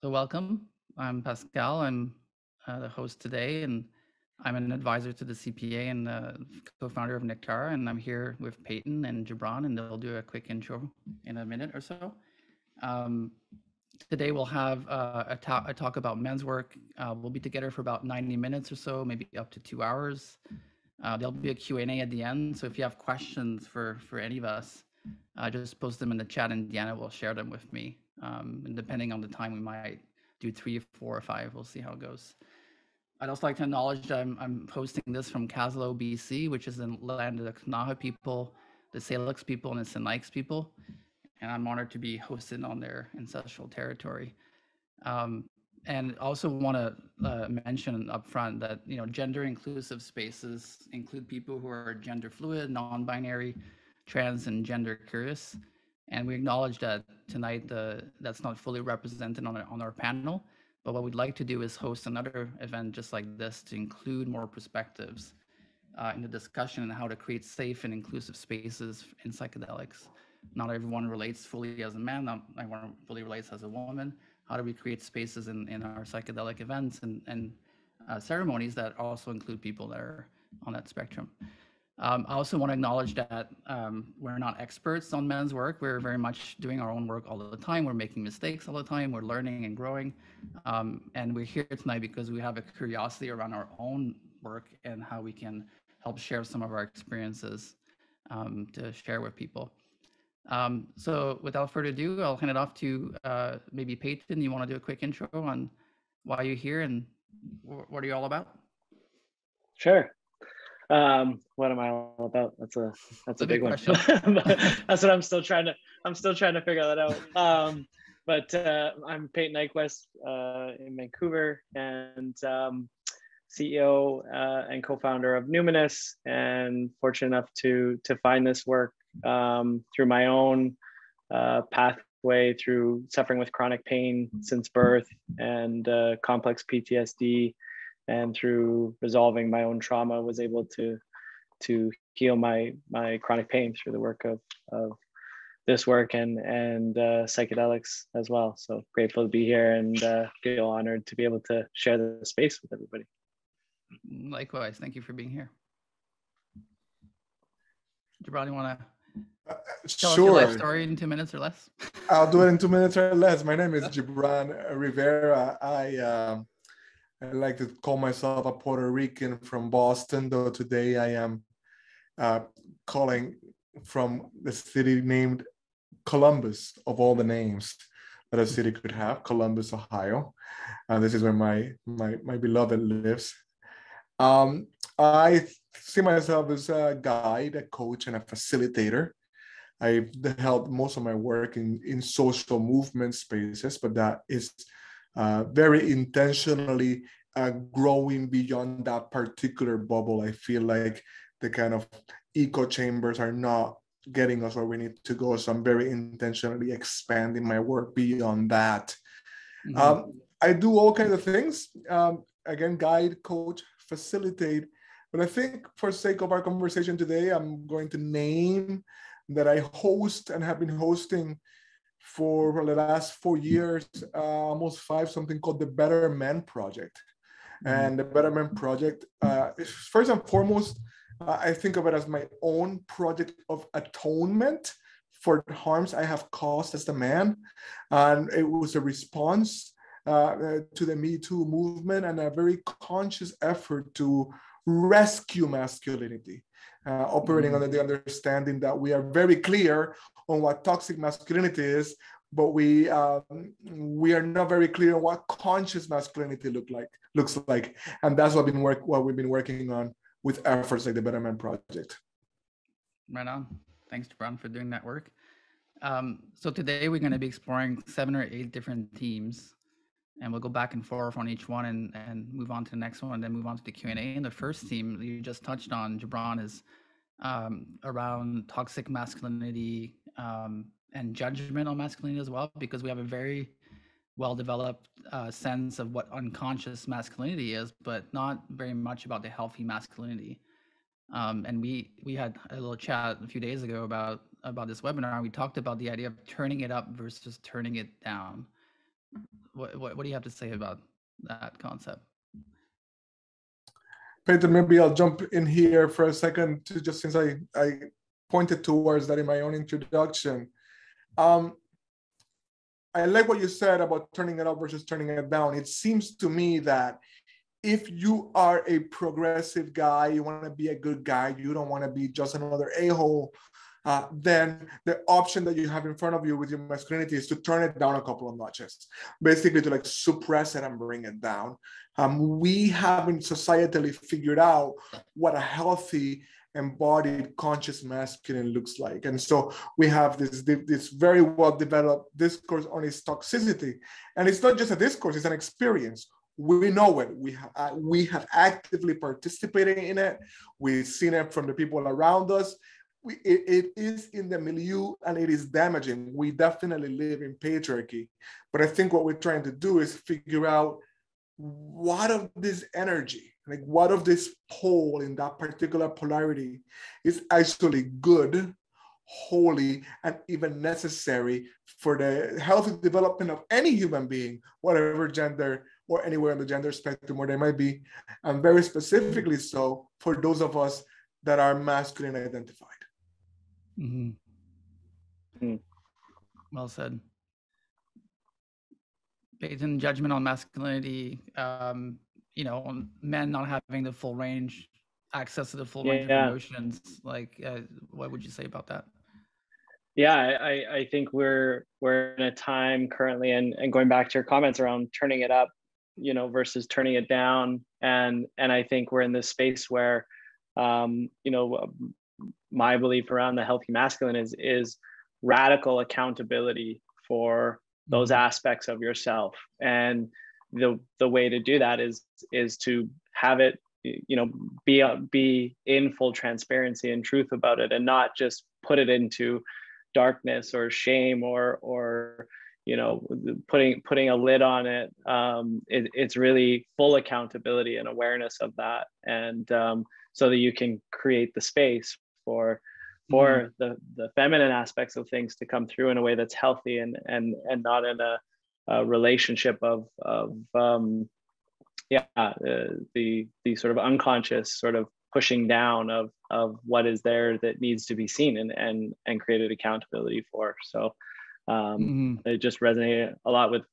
So welcome. I'm Pascal. I'm the host today, and I'm an advisor to the CPA and co-founder of Nectar. And I'm here with Peyton and Gibran, and they'll do a quick intro in a minute or so. Um, Today we'll have a talk about men's work. We'll be together for about 90 minutes or so, maybe up to 2 hours. There'll be a Q&A at the end. So if you have questions for any of us, just post them in the chat and Deanna will share them with me. And depending on the time, we might do 3, 4, or 5. We'll see how it goes. I'd also like to acknowledge that I'm hosting this from Caslow, BC, which is the land of the Knaha people, the Salix people, and the Sinaics people. And I'm honored to be hosted on their ancestral territory. Um, and also want to mention upfront that gender inclusive spaces include people who are gender fluid, non-binary, trans, and gender curious. And we acknowledge that tonight that's not fully represented on our panel. But what we'd like to do is host another event just like this to include more perspectives in the discussion on how to create safe and inclusive spaces in psychedelics. Not everyone relates fully as a man, not everyone fully relates as a woman. How do we create spaces in our psychedelic events and ceremonies that also include people that are on that spectrum? I also want to acknowledge that we're not experts on men's work. We're very much doing our own work all the time. We're making mistakes all the time. We're learning and growing. And we're here tonight because we have a curiosity around our own work and how we can help share some of our experiences to share with people. So without further ado, I'll hand it off to maybe Peyton. You want to do a quick intro on why you're here and what are you all about? Sure. What am I all about? That's a big one. That's what I'm still trying to figure that out. But I'm Peyton Nyquist in Vancouver and CEO and co-founder of Numinous, and fortunate enough to find this work through my own pathway through suffering with chronic pain since birth and complex PTSD, and through resolving my own trauma was able to heal my chronic pain through the work of this work and psychedelics as well. So grateful to be here and feel honored to be able to share the space with everybody. Likewise, thank you for being here. Gilbert, you want to tell us your life story in 2 minutes or less? I'll do it in 2 minutes or less. My name is Gilbert Rivera. I like to call myself a Puerto Rican from Boston, though today I am calling from the city named Columbus, of all the names that a city could have, Columbus, Ohio. This is where my beloved lives. I see myself as a guide, a coach, and a facilitator. I've held most of my work in social movement spaces, but that is very intentionally growing beyond that particular bubble. I feel like the kind of echo chambers are not getting us where we need to go. So I'm very intentionally expanding my work beyond that. Mm-hmm. I do all kinds of things. Again, guide, coach, facilitate. But I think for sake of our conversation today, I'm going to name that I host and have been hosting for the last 4 years, almost 5, something called the Better Men Project. And the Better Men Project, first and foremost, I think of it as my own project of atonement for harms I have caused as a man. And it was a response to the Me Too movement and a very conscious effort to rescue masculinity, operating under the understanding that we are very clear on what toxic masculinity is, but we are not very clear on what conscious masculinity looks like, and that's what we've been working on with efforts like the Better Man Project. Right on. Thanks, Gibran, for doing that work. So today we're going to be exploring 7 or 8 different themes, and we'll go back and forth on each one and move on to the next one, and then move on to the Q&A. And the first theme you just touched on, Gibran, is around toxic masculinity and judgment on masculinity as well, because we have a very well-developed sense of what unconscious masculinity is, but not very much about the healthy masculinity. And we had a little chat a few days ago about this webinar. We talked about the idea of turning it up versus turning it down. What do you have to say about that concept? Peter, maybe I'll jump in here for a second, to just since I pointed towards that in my own introduction. I like what you said about turning it up versus turning it down. It seems to me that if you are a progressive guy, you want to be a good guy, you don't want to be just another a-hole, then the option that you have in front of you with your masculinity is to turn it down a couple of notches, basically to like suppress it and bring it down. We haven't societally figured out what a healthy, embodied, conscious masculine looks like. And so we have this very well developed discourse on its toxicity. And it's not just a discourse, it's an experience. We know it. We have actively participated in it. We've seen it from the people around us. It is in the milieu and it is damaging. We definitely live in patriarchy. But I think what we're trying to do is figure out what of this energy, like what of this pole in that particular polarity is actually good, holy, and even necessary for the healthy development of any human being, whatever gender or anywhere on the gender spectrum where they might be, and very specifically so for those of us that are masculine identified. Mm-hmm. Mm. Well said. Peyton, judgment on masculinity, men not having the full range, access to the full range of emotions. Like, what would you say about that? Yeah, I think we're in a time currently, and going back to your comments around turning it up, versus turning it down, and I think we're in this space where, my belief around the healthy masculine is radical accountability for those aspects of yourself, and the way to do that is to have it, be in full transparency and truth about it, and not just put it into darkness or shame or putting a lid on it. It's really full accountability and awareness of that, and so that you can create the space for the feminine aspects of things to come through in a way that's healthy and not in a relationship of the sort of unconscious sort of pushing down of what is there that needs to be seen and created accountability for. So it just resonated a lot with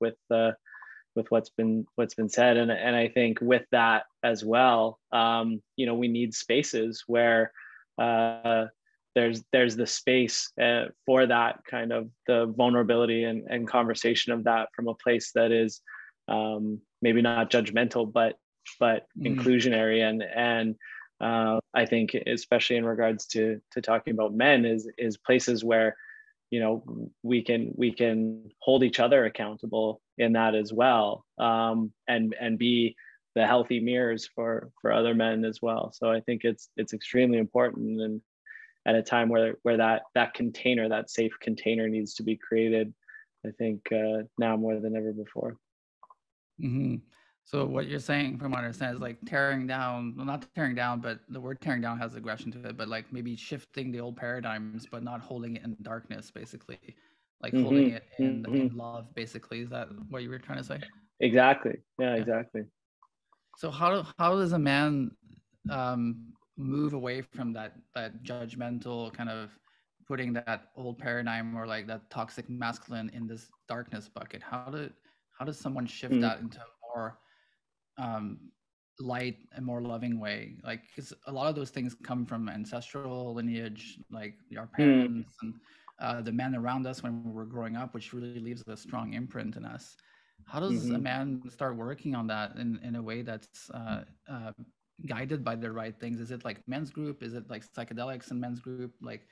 what's been said, and I think with that as well, we need spaces where there's the space for that kind of the vulnerability and conversation of that from a place that is maybe not judgmental but inclusionary, and I think especially in regards to talking about men is places where we can hold each other accountable in that as well, and be the healthy mirrors for other men as well. So I think it's extremely important, and at a time where that container, that safe container, needs to be created, I think now more than ever before. Mm-hmm. So what you're saying, from what I understand, is like tearing down, well, not tearing down, but the word tearing down has aggression to it, but like maybe shifting the old paradigms, but not holding it in darkness, basically, like holding it in love, basically. Is that what you were trying to say? Exactly. Yeah, exactly. So how does a man move away from that judgmental kind of putting that old paradigm or like that toxic masculine in this darkness bucket? How does someone shift that into a more light and more loving way? Like, because a lot of those things come from ancestral lineage, like our parents and the men around us when we were growing up, which really leaves a strong imprint in us. How does a man start working on that in a way that's guided by the right things? Is it like men's group? Is it like psychedelics and men's group? Like,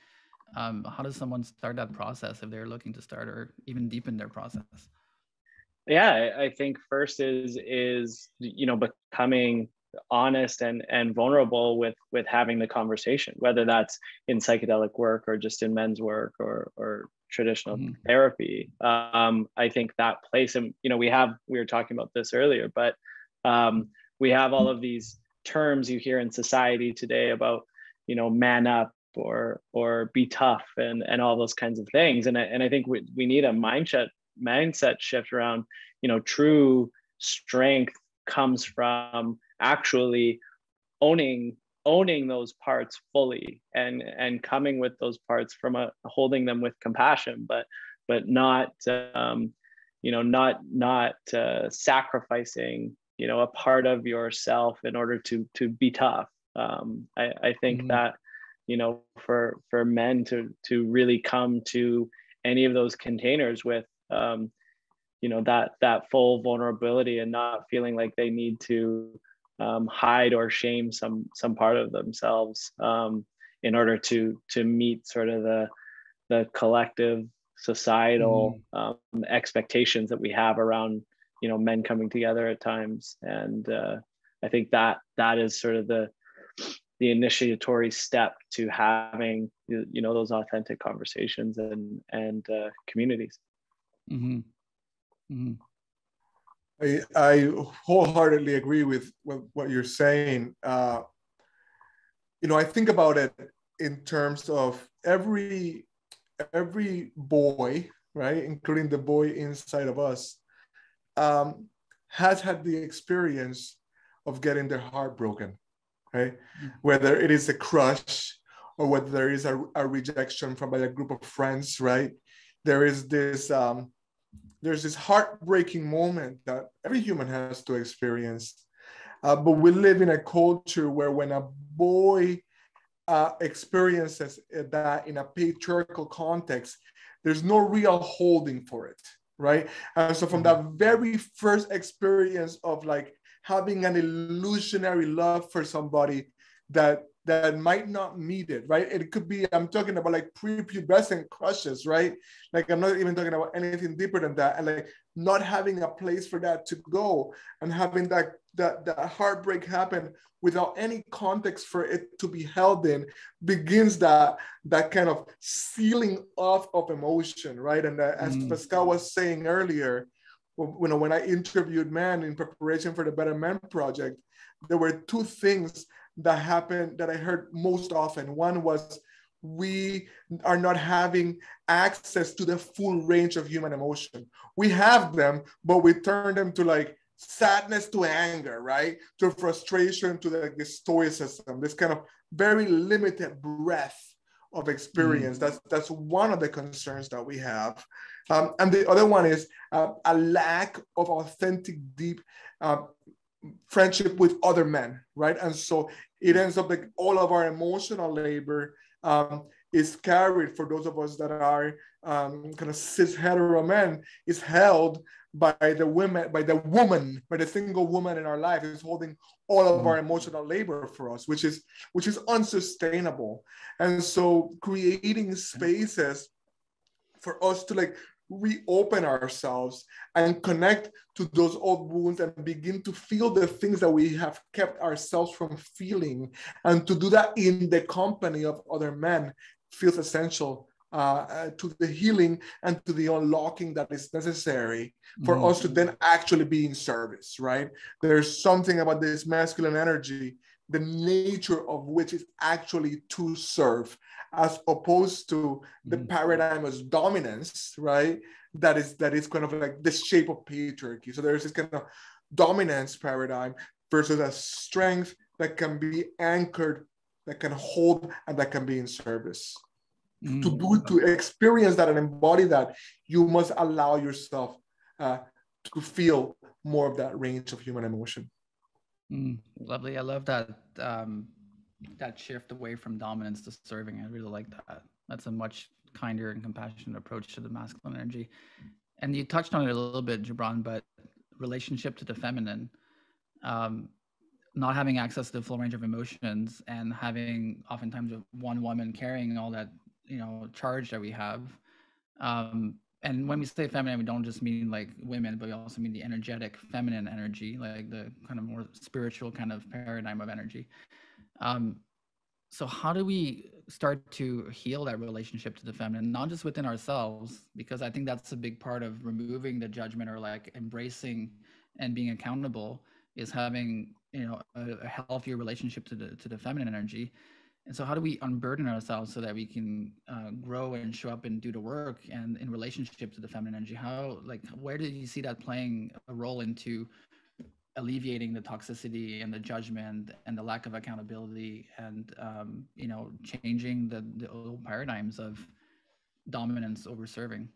how does someone start that process if they're looking to start or even deepen their process? Yeah, I think first is becoming honest and vulnerable with having the conversation, whether that's in psychedelic work or just in men's work or traditional therapy. I think that place, and we were talking about this earlier, but we have all of these terms you hear in society today about man up or be tough and all those kinds of things, and I think we need a mindset mindset shift around, true strength comes from actually owning those parts fully, and coming with those parts from holding them with compassion, but not not sacrificing a part of yourself in order to be tough. I think that for men to really come to any of those containers with that full vulnerability, and not feeling like they need to hide or shame some part of themselves in order to meet sort of the collective societal expectations that we have around men coming together at times. And I think that is sort of the initiatory step to having those authentic conversations and communities. Mm-hmm. Mm-hmm. I wholeheartedly agree with what you're saying. I think about it in terms of every boy, right, including the boy inside of us, has had the experience of getting their heart broken, right? Whether it is a crush or whether there is a rejection from by a group of friends, right? There is this there's this heartbreaking moment that every human has to experience. But we live in a culture where when a boy experiences that in a patriarchal context, there's no real holding for it, right? And so from that very first experience of like having an illusionary love for somebody that might not meet it, right? It could be, I'm talking about like prepubescent crushes, right? Like I'm not even talking about anything deeper than that. And like not having a place for that to go, and having that heartbreak happen without any context for it to be held in, begins that kind of sealing off of emotion, right? And as Pascal was saying earlier, when I interviewed men in preparation for the Better Men Project, there were two things that happened that I heard most often. One was, we are not having access to the full range of human emotion. We have them, but we turn them to like sadness, to anger, right? To frustration, to the stoicism, this kind of very limited breadth of experience. That's one of the concerns that we have. And the other one is a lack of authentic, deep friendship with other men, right? And so it ends up like all of our emotional labor is carried, for those of us that are kind of cis hetero men, is held by the women, by the single woman in our life, is holding all of our emotional labor for us, which is unsustainable. And so creating spaces for us to like reopen ourselves and connect to those old wounds and begin to feel the things that we have kept ourselves from feeling, and to do that in the company of other men, feels essential to the healing and to the unlocking that is necessary for us to then actually be in service, right? There's something about this masculine energy, the nature of which is actually to serve, as opposed to the paradigm as dominance, right? That is kind of like the shape of patriarchy. So there's this kind of dominance paradigm versus a strength that can be anchored, that can hold, and that can be in service. To experience that and embody that, you must allow yourself to feel more of that range of human emotion. Lovely. I love that that shift away from dominance to serving. I really like that. That's a much kinder and compassionate approach to the masculine energy. And you touched on it a little bit, Gibran, but relationship to the feminine, not having access to the full range of emotions, and having oftentimes one woman carrying all that charge that we have. And when we say feminine, we don't just mean like women, but we also mean the energetic feminine energy, like the kind of more spiritual kind of paradigm of energy. So how do we start to heal that relationship to the feminine, not just within ourselves, because I think that's a big part of removing the judgment, or like embracing and being accountable, is having a healthier relationship to the feminine energy. And so how do we unburden ourselves so that we can grow and show up and do the work, and in relationship to the feminine energy? How, like, where do you see that playing a role into alleviating the toxicity and the judgment and the lack of accountability, and changing the old paradigms of dominance over serving?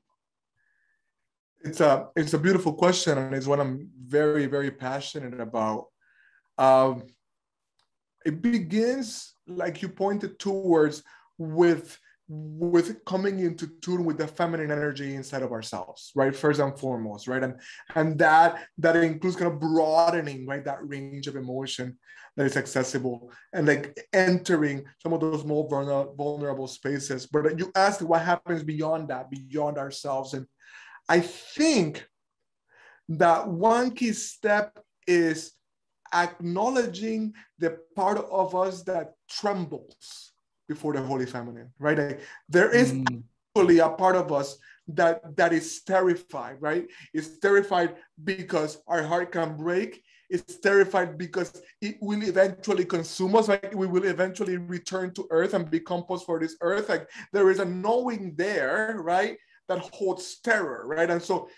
It's a beautiful question, and it's one I'm very, very passionate about. Um, it begins, like you pointed towards, with coming into tune with the feminine energy inside of ourselves, right? First and foremost, right? And that includes kind of broadening, right, that range of emotion that is accessible, and like entering some of those more vulnerable spaces. But you asked what happens beyond that, beyond ourselves. And I think that one key step is acknowledging the part of us that trembles before the Holy Feminine, right? Like, there is actually a part of us that is terrified, right? It's terrified because our heart can break. It's terrified because it will eventually consume us. Like, we will eventually return to earth and be compost for this earth. Like, there is a knowing there, right, that holds terror, right? And so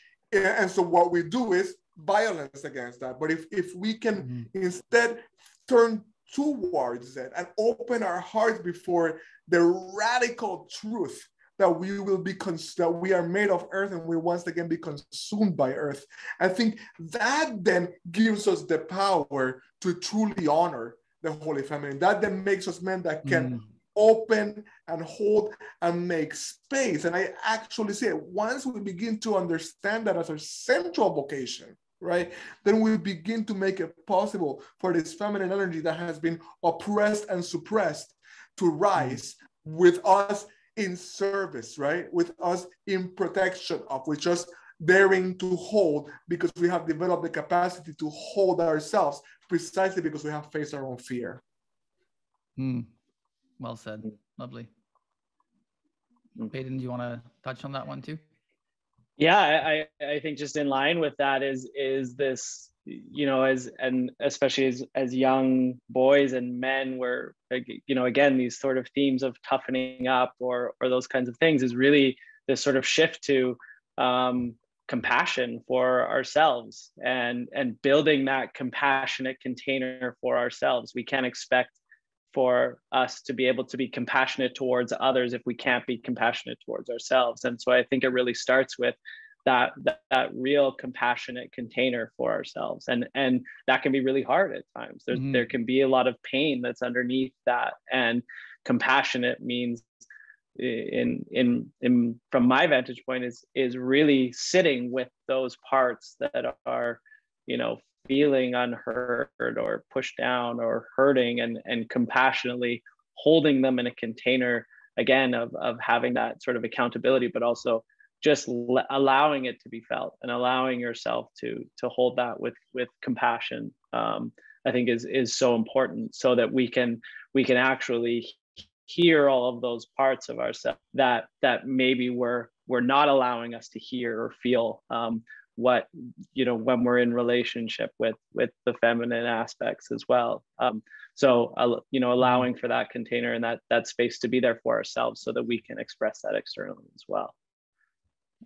what we do is violence against that. But if we can instead turn towards it and open our hearts before the radical truth that we will be that we are made of earth and we once again be consumed by earth, I think that then gives us the power to truly honor the Holy Feminine. That then makes us men that can open and hold and make space. And I actually say, once we begin to understand that as our central vocation, right, then we begin to make it possible for this feminine energy that has been oppressed and suppressed to rise with us in service, right, with us in protection of, with us daring to hold, because we have developed the capacity to hold ourselves, precisely because we have faced our own fear. Well said. Lovely. Peyton, do you want to touch on that one too? Yeah, I think just in line with that is this, and especially as young boys and men, where, again, these sort of themes of toughening up or those kinds of things is really this sort of shift to compassion for ourselves and building that compassionate container for ourselves. We can't expect for us to be able to be compassionate towards others if we can't be compassionate towards ourselves. And so I think it really starts with that real compassionate container for ourselves. And that can be really hard at times. There can be a lot of pain that's underneath that. And compassionate means, in from my vantage point, is really sitting with those parts that are, feeling unheard or pushed down or hurting, and compassionately holding them in a container, again, of having that sort of accountability, but also just allowing it to be felt and allowing yourself to hold that with compassion, I think is so important, so that we can actually hear all of those parts of ourselves that maybe we're not allowing us to hear or feel, what, when we're in relationship with the feminine aspects as well. So allowing for that container and that space to be there for ourselves, so that we can express that externally as well.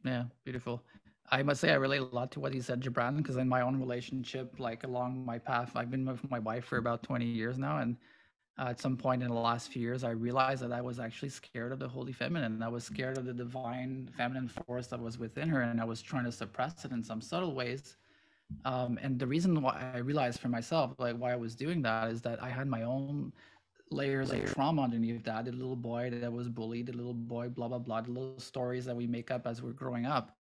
Yeah, beautiful. I must say I relate a lot to what you said, Gibran, because in my own relationship, like along my path, I've been with my wife for about 20 years now, and at some point in the last few years, I realized that I was actually scared of the Holy Feminine. I was scared of the divine feminine force that was within her, and I was trying to suppress it in some subtle ways. And the reason why I realized for myself, like why I was doing that, is that I had my own layers of trauma underneath that. The little boy that was bullied, the little boy, blah, blah, blah, the little stories that we make up as we're growing up.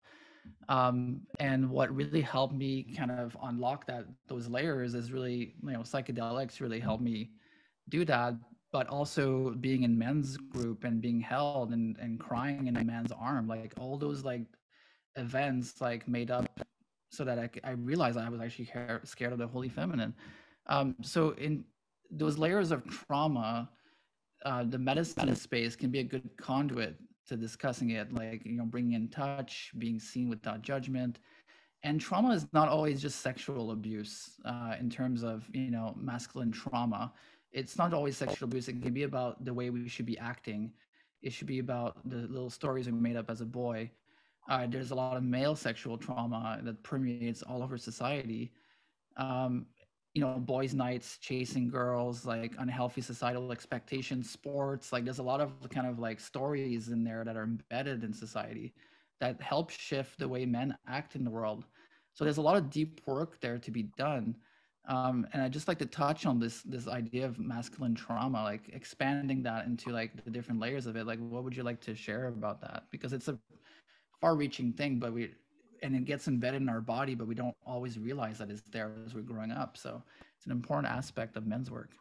And what really helped me kind of unlock those layers is really, psychedelics really helped me do that, but also being in men's group and being held and crying in a man's arm, like all those like events like made up so that I realized I was actually scared of the Holy Feminine. So in those layers of trauma, the medicine space can be a good conduit to discussing it, like, bringing in touch, being seen without judgment. And trauma is not always just sexual abuse in terms of, masculine trauma. it's not always sexual abuse. It can be about the way we should be acting. It should be about the little stories we made up as a boy. There's a lot of male sexual trauma that permeates all over society. Um, boys' nights, chasing girls, like unhealthy societal expectations, sports. Like there's a lot of kind of like stories in there that are embedded in society that help shift the way men act in the world. So there's a lot of deep work there to be done. And I just like to touch on this idea of masculine trauma, like expanding that into like the different layers of it. Like, what would you like to share about that? Because it's a far-reaching thing, but and it gets embedded in our body, but we don't always realize that it's there as we're growing up. So it's an important aspect of men's work.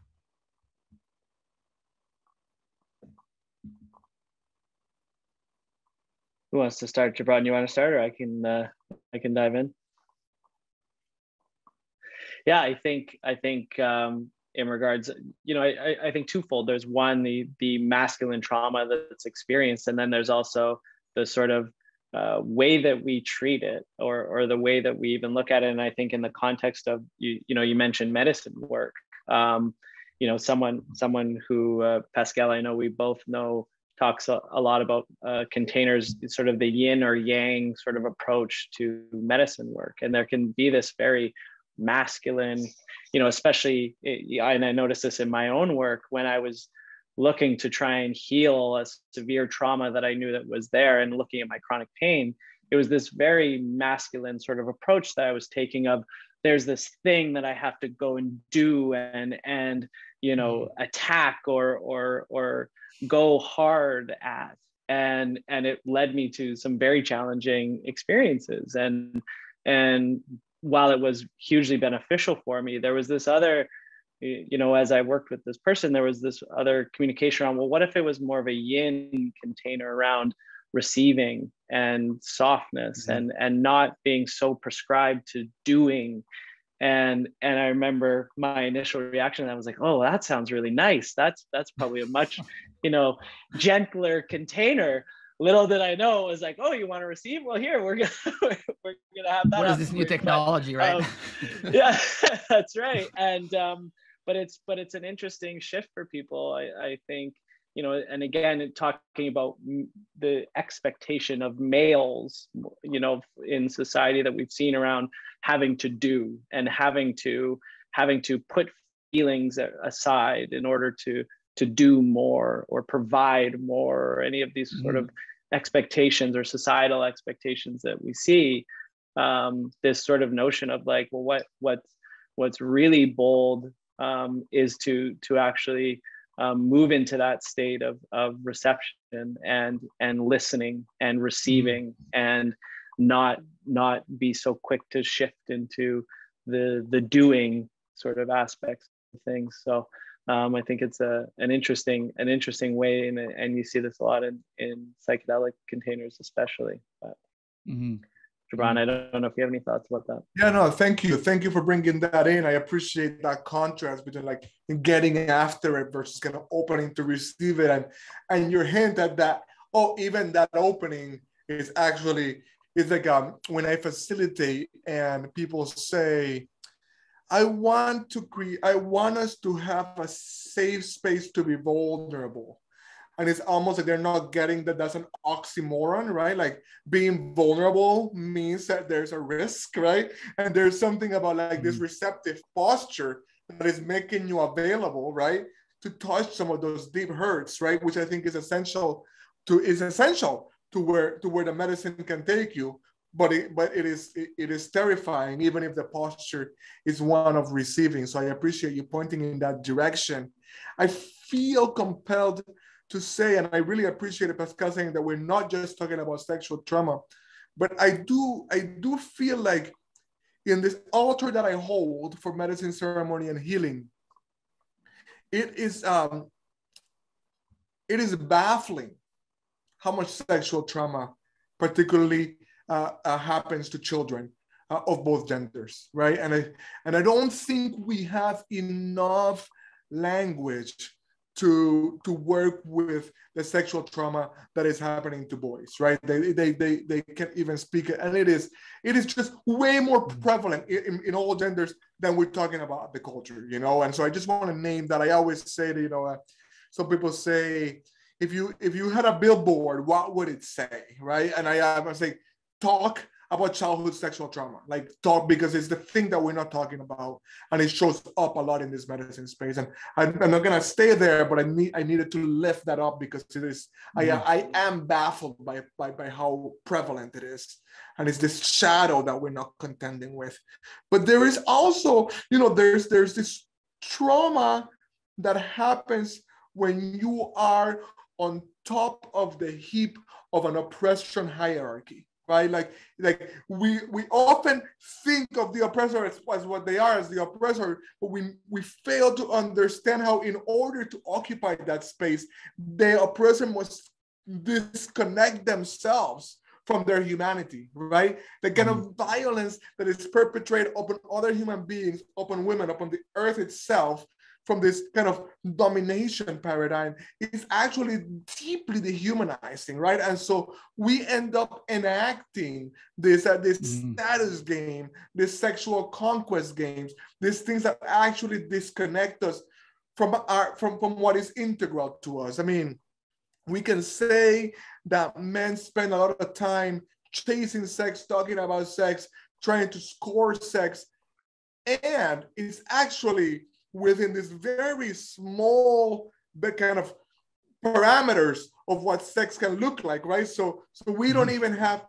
Who wants to start? Gibran, you want to start, or I can dive in? Yeah, I think in regards, I think twofold. There's one, the masculine trauma that's experienced, and then there's also the sort of way that we treat it, or the way that we even look at it. And I think in the context of you mentioned medicine work, someone who Pascal, I know we both know, talks a lot about containers, sort of the yin or yang sort of approach to medicine work, and there can be this very masculine, especially, and I noticed this in my own work when I was looking to try and heal a severe trauma that I knew that was there, and looking at my chronic pain, it was this very masculine sort of approach that I was taking of, there's this thing that I have to go and do and attack or go hard at. And it led me to some very challenging experiences. And while it was hugely beneficial for me, there was this other, as I worked with this person, there was this other communication around, well, what if it was more of a yin container around receiving and softness, and not being so prescribed to doing. And I remember my initial reaction, I was like, oh, that sounds really nice. That's probably a much, gentler container. Little did I know, it was like, oh, you want to receive? Well, here, we're gonna have that. What is this new technology, right? Yeah, that's right. And but it's an interesting shift for people, I think, and again, talking about the expectation of males, in society that we've seen around having to do and having to put feelings aside in order to do more or provide more, or any of these sort of expectations or societal expectations that we see. This sort of notion of like, well, what's really bold is to actually move into that state of reception and listening and receiving, and not be so quick to shift into the doing sort of aspects of things. So I think it's an interesting way, and you see this a lot in psychedelic containers, especially. But Gibran, I don't know if you have any thoughts about that. Yeah, no, thank you for bringing that in. I appreciate that contrast between like getting after it versus kind of opening to receive it, and your hint at that. Oh, even that opening is actually, it's like when I facilitate and people say, I want us to have a safe space to be vulnerable. And it's almost like they're not getting that that's an oxymoron, right? Like being vulnerable means that there's a risk, right? And there's something about like this receptive posture that is making you available, right? To touch some of those deep hurts, right? Which I think is essential to where the medicine can take you. But it is terrifying, even if the posture is one of receiving. So I appreciate you pointing in that direction. I feel compelled to say, and I really appreciate Pascal saying that we're not just talking about sexual trauma, but I do feel like in this altar that I hold for medicine, ceremony, and healing, it is baffling how much sexual trauma, particularly happens to children of both genders, right? And I don't think we have enough language to work with the sexual trauma that is happening to boys, right? They can't even speak it, and it is just way more prevalent in all genders than we're talking about the culture, you know. And so I just want to name that. I always say that, you know, some people say, if you had a billboard, what would it say, right? And I say, talk about childhood sexual trauma, like talk, because it's the thing that we're not talking about, and it shows up a lot in this medicine space. And I'm not gonna stay there, but I needed to lift that up because it is. I am baffled by how prevalent it is, and it's this shadow that we're not contending with. But there is also, you know, there's this trauma that happens when you are on top of the heap of an oppression hierarchy. Right, like we often think of the oppressor as what they are, as the oppressor, but we fail to understand how, in order to occupy that space, the oppressor must disconnect themselves from their humanity, right? The kind of violence that is perpetrated upon other human beings, upon women, upon the earth itself, from this kind of domination paradigm, is actually deeply dehumanizing, right? And so we end up enacting this status game, this sexual conquest games, these things that actually disconnect us from what is integral to us. I mean, we can say that men spend a lot of time chasing sex, talking about sex, trying to score sex, and it's actually within this very small kind of parameters of what sex can look like, right? So we don't even have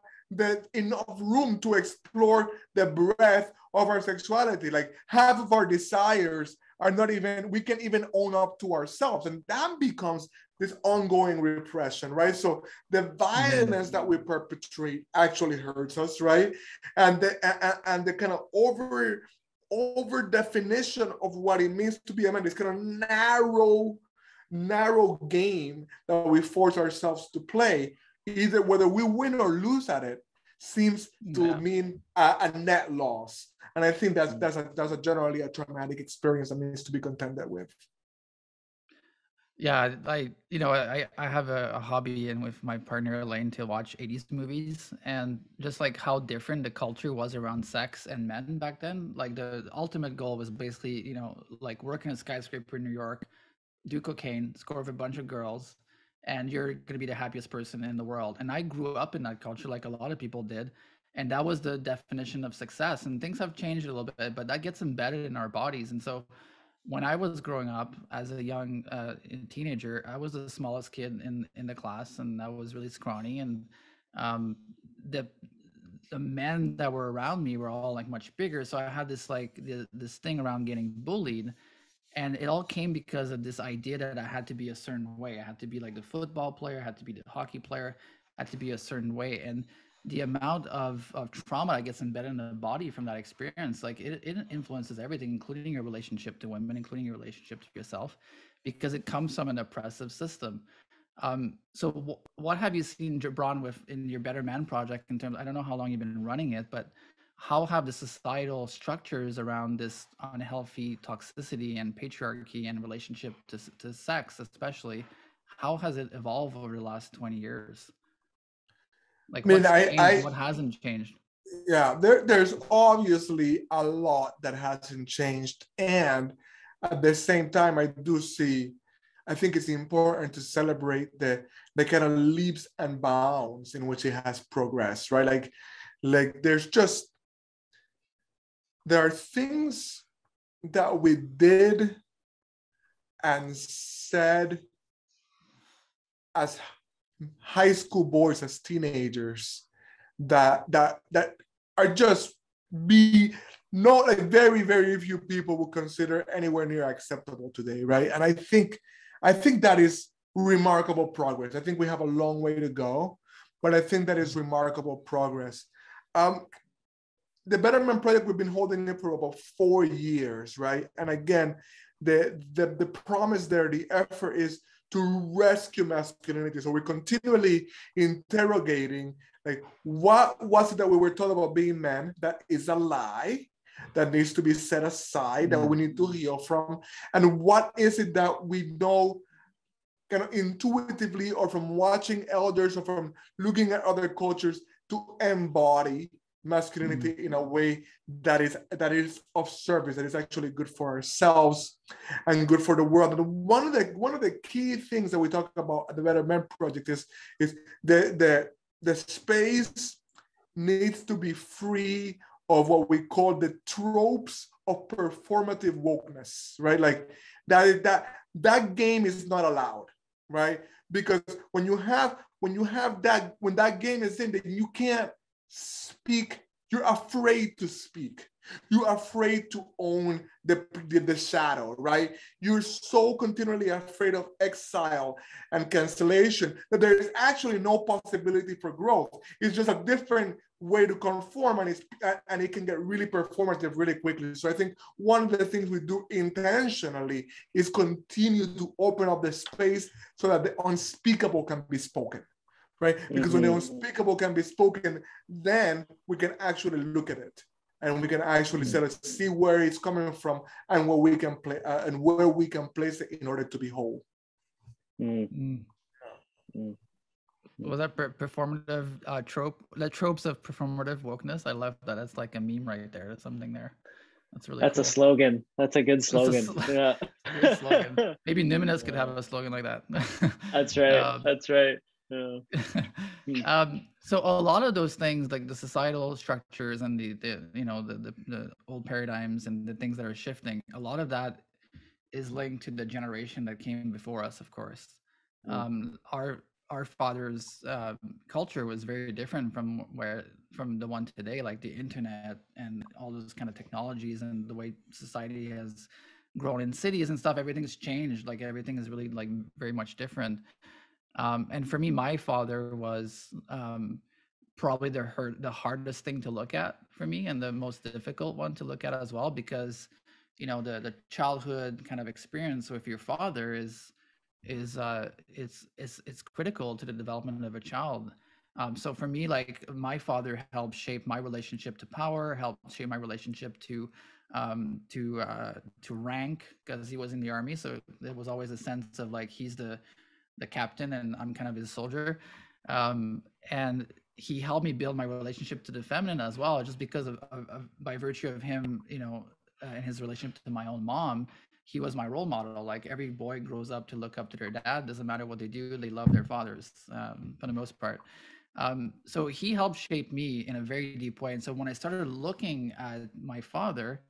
enough room to explore the breadth of our sexuality. Like half of our desires are not even, we can't even own up to ourselves. And that becomes this ongoing repression, right? So the violence that we perpetrate actually hurts us, right? And the kind of over definition of what it means to be a man, this kind of narrow game that we force ourselves to play, either whether we win or lose at it, seems to mean a net loss. And I think that's a generally a traumatic experience that needs to be contended with. Yeah, I have a hobby, and with my partner Elaine, to watch 80s movies, and just like how different the culture was around sex and men back then. Like the ultimate goal was basically, like work in a skyscraper in New York, do cocaine, score with a bunch of girls, and you're gonna be the happiest person in the world. And I grew up in that culture, like a lot of people did, and that was the definition of success. And things have changed a little bit, but that gets embedded in our bodies. And so when I was growing up as a young teenager, I was the smallest kid in the class, and I was really scrawny. And um, the men that were around me were all like much bigger. So I had this this thing around getting bullied, and it all came because of this idea that I had to be a certain way. I had to be like the football player, I had to be the hockey player, I had to be a certain way. And the amount of trauma that gets embedded in the body from that experience, like it influences everything, including your relationship to women, including your relationship to yourself, because it comes from an oppressive system. So what have you seen, Gibran, with in your Better Man project in terms, I don't know how long you've been running it, but how have the societal structures around this unhealthy toxicity and patriarchy and relationship to sex, especially, how has it evolved over the last 20 years? Like, I mean, what's changed, what hasn't changed? Yeah, there's obviously a lot that hasn't changed. And at the same time, I think it's important to celebrate the kind of leaps and bounds in which it has progressed, right? Like there are things that we did and said as high school boys, as teenagers, that are just not like very, very few people would consider anywhere near acceptable today, right? And I think that is remarkable progress. I think we have a long way to go, but I think that is remarkable progress. The Betterment Project, we've been holding it for about 4 years, right? And again, the promise there, the effort is to rescue masculinity. So we're continually interrogating, like, what was it that we were taught about being men that is a lie, that needs to be set aside, that we need to heal from? And what is it that we know kind of intuitively, or from watching elders, or from looking at other cultures, to embody masculinity in a way that is of service, that is actually good for ourselves and good for the world. And one of the key things that we talk about at the Better Men Project is the space needs to be free of what we call the tropes of performative wokeness, right? Like that game is not allowed, right? Because when that game is in, then you can't speak. You're afraid to speak. You're afraid to own the shadow, right? You're so continually afraid of exile and cancellation that there is actually no possibility for growth. It's just a different way to conform, and it can get really performative really quickly. So I think one of the things we do intentionally is continue to open up the space so that the unspeakable can be spoken, right? Because when the unspeakable can be spoken, then we can actually look at it, and we can actually see where it's coming from, and where we can place it in order to be whole. Was that performative trope? The tropes of performative wokeness. I love that. It's like a meme right there. There's something there. That's really. That's cool. a slogan. That's a good slogan. Yeah. Great slogan. Maybe Numinous could have a slogan like that. That's right. That's right. Yeah. So a lot of those things, like the societal structures and the old paradigms and the things that are shifting, a lot of that is linked to the generation that came before us, of course. Our father's culture was very different from the one today, like the internet and all those kind of technologies and the way society has grown in cities and stuff. Everything's changed. Like everything is really like very much different. And for me, my father was probably the hardest thing to look at for me, and the most difficult one to look at as well, because the childhood kind of experience with your father is it's critical to the development of a child. So for me, like my father helped shape my relationship to power, helped shape my relationship to rank, because he was in the army. So there was always a sense of like he's the captain and I'm kind of his soldier. And he helped me build my relationship to the feminine as well, just because of by virtue of him, and his relationship to my own mom. He was my role model. Like every boy grows up to look up to their dad. Doesn't matter what they do, they love their fathers for the most part. So he helped shape me in a very deep way. And so when I started looking at my father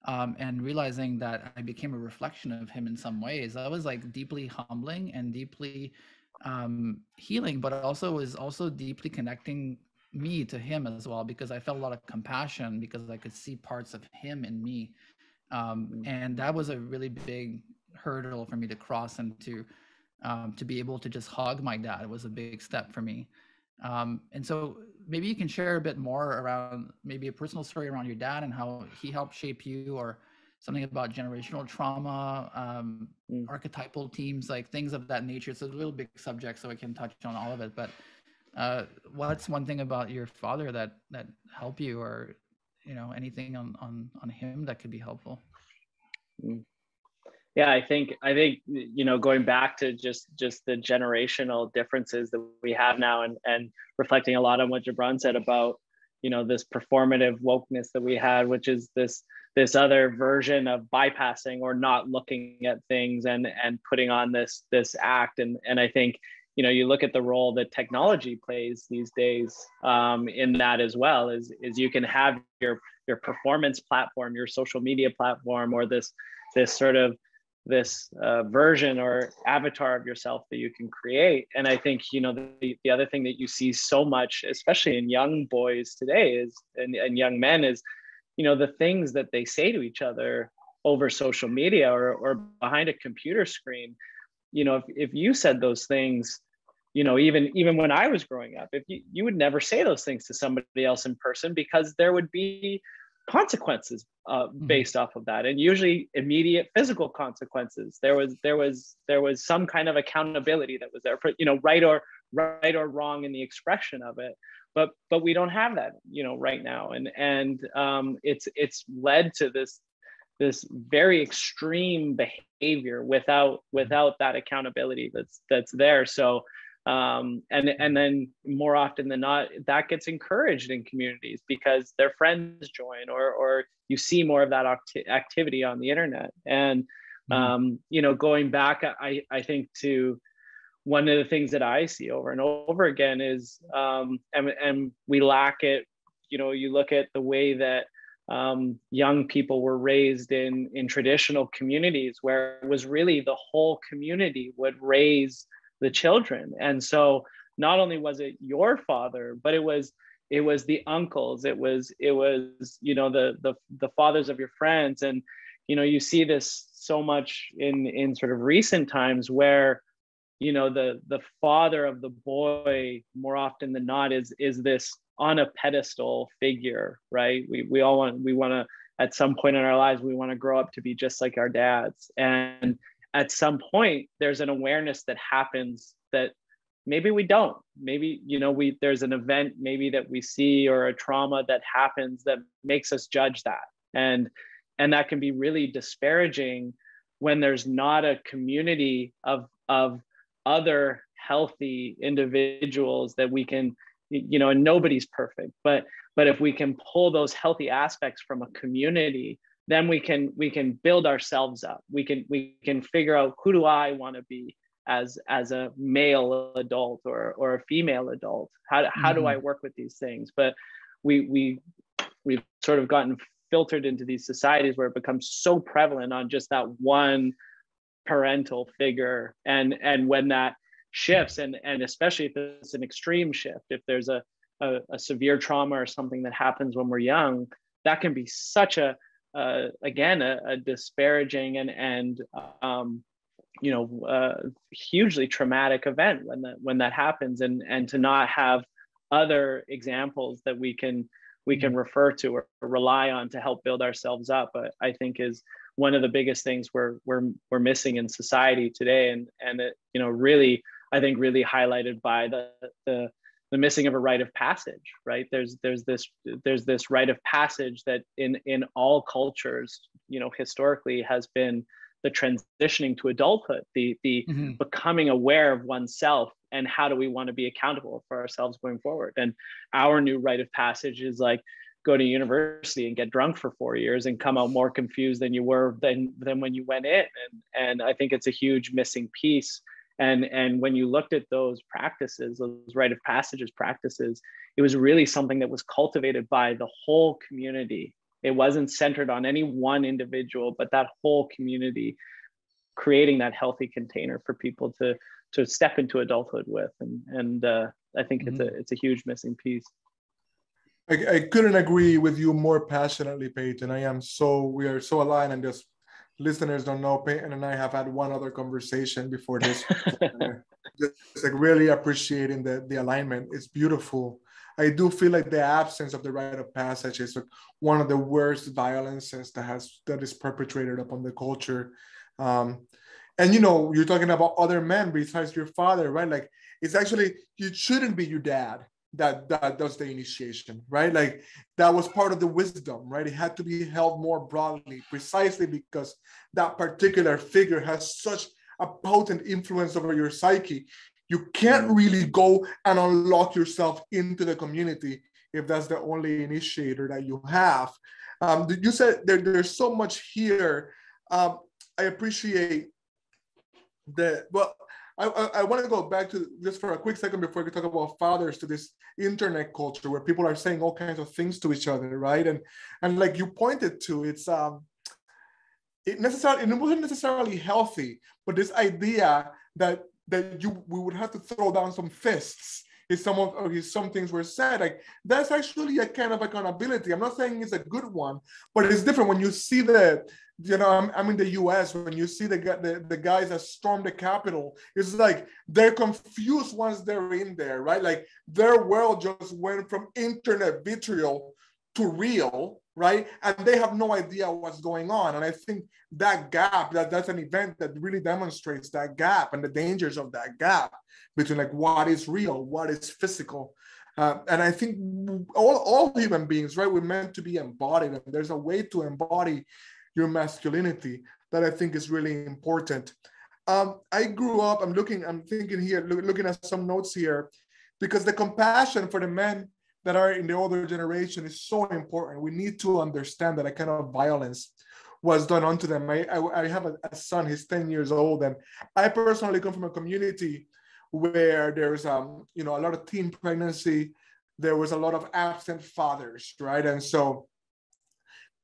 and realizing that I became a reflection of him in some ways, that was like deeply humbling and deeply healing, but also was also deeply connecting me to him as well, because I felt a lot of compassion because I could see parts of him in me. And that was a really big hurdle for me to cross, and to be able to just hug my dad. It was a big step for me. And so maybe you can share a bit more around maybe a personal story around your dad and how he helped shape you, or something about generational trauma, archetypal teams, like things of that nature. It's a little big subject, so I can touch on all of it. But what's one thing about your father that helped you, or anything on him that could be helpful? Yeah, I think going back to just the generational differences that we have now, and reflecting a lot on what Gibran said about this performative wokeness that we had, which is this other version of bypassing or not looking at things and putting on this act. And I think you look at the role that technology plays these days in that as well, is you can have your performance platform, your social media platform, or this sort of version or avatar of yourself that you can create. And I think the other thing that you see so much, especially in young boys today, and young men, is the things that they say to each other over social media or behind a computer screen. If you said those things, even when I was growing up, if you would never say those things to somebody else in person, because there would be consequences based off of that, and usually immediate physical consequences. There was some kind of accountability that was there for right or wrong in the expression of it. But we don't have that right now, and it's led to this very extreme behavior without that accountability that's there. So and then more often than not, that gets encouraged in communities because their friends join, or you see more of that activity on the internet. And you know, going back, I think to one of the things that I see over and over again is, and we lack it. You know, you look at the way that young people were raised in traditional communities, where it was really the whole community would raise the children. And so not only was it your father, but it was the uncles, it was you know, the fathers of your friends. And you know, you see this so much in sort of recent times, where you know, the father of the boy more often than not is this on a pedestal figure, right? We want to, at some point in our lives, we want to grow up to be just like our dads. And at some point, there's an awareness that happens that maybe we don't. Maybe, you know, there's an event maybe that we see, or a trauma that happens that makes us judge that. And that can be really disparaging when there's not a community of other healthy individuals that we can, you know, and nobody's perfect, but if we can pull those healthy aspects from a community, then we can build ourselves up. We can figure out, who do I want to be as a male adult or a female adult? How do I work with these things? But we've sort of gotten filtered into these societies where it becomes so prevalent on just that one parental figure. And when that shifts, and especially if it's an extreme shift, if there's a severe trauma or something that happens when we're young, that can be such a disparaging and you know, hugely traumatic event when that happens, and to not have other examples that we can refer to or rely on to help build ourselves up, I think is one of the biggest things we're missing in society today. And it, you know, really, I think really highlighted by the missing of a rite of passage, right? There's this rite of passage that in all cultures, you know, historically has been the transitioning to adulthood, the becoming aware of oneself, and how do we want to be accountable for ourselves going forward. And our new rite of passage is like, go to university and get drunk for 4 years and come out more confused than you were than when you went in. And I think it's a huge missing piece. And when you looked at those practices, those rite of passages practices, it was really something that was cultivated by the whole community. It wasn't centered on any one individual, but that whole community, creating that healthy container for people to step into adulthood with. And I think it's a huge missing piece. I couldn't agree with you more passionately, Peyton. We are so aligned, and just listeners don't know, Peyton and I have had one other conversation before this. Just like really appreciating the alignment. It's beautiful. I do feel like the absence of the rite of passage is like one of the worst violences that is perpetrated upon the culture. And you know, you're talking about other men besides your father, right? Like, it's actually, it shouldn't be your dad that does the initiation, right? Like, that was part of the wisdom, right? It had to be held more broadly, precisely because that particular figure has such a potent influence over your psyche. You can't really go and unlock yourself into the community if that's the only initiator that you have. You said there's so much here. I appreciate that. Well, I want to go back to, just for a quick second before we talk about fathers, to this internet culture where people are saying all kinds of things to each other, right? And like you pointed to, it wasn't necessarily healthy, but this idea that we would have to throw down some fists if some things were said. Like, that's actually a kind of accountability. I'm not saying it's a good one, but it's different when you see I'm in the US, when you see the guys that storm the Capitol. It's like they're confused once they're in there, right? Like, their world just went from internet vitriol to real, right? And they have no idea what's going on. And I think that gap, that's an event that really demonstrates that gap and the dangers of that gap between like what is real, what is physical. And I think all human beings, right, we're meant to be embodied. And there's a way to embody your masculinity that I think is really important. I grew up, I'm thinking here, looking at some notes here, because the compassion for the men that are in the older generation is so important. We need to understand that a kind of violence was done onto them. I have a son, he's 10 years old, and I personally come from a community where there's a lot of teen pregnancy. There was a lot of absent fathers, right? And so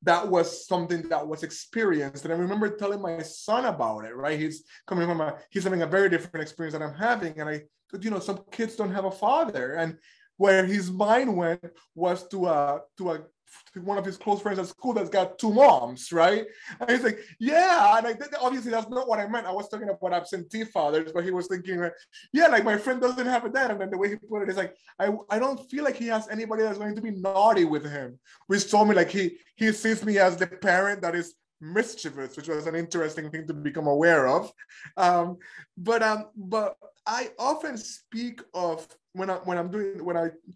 that was something that was experienced. And I remember telling my son about it, right? He's having a very different experience than I'm having. And I said, some kids don't have a father. And where his mind went was to one of his close friends at school that's got two moms, right? And he's like, yeah. And obviously that's not what I meant. I was talking about absentee fathers, but he was thinking, yeah, like my friend doesn't have a dad. And then the way he put it is like, I don't feel like he has anybody that's going to be naughty with him, which told me like he sees me as the parent that is mischievous, which was an interesting thing to become aware of. But I often speak of, when I'm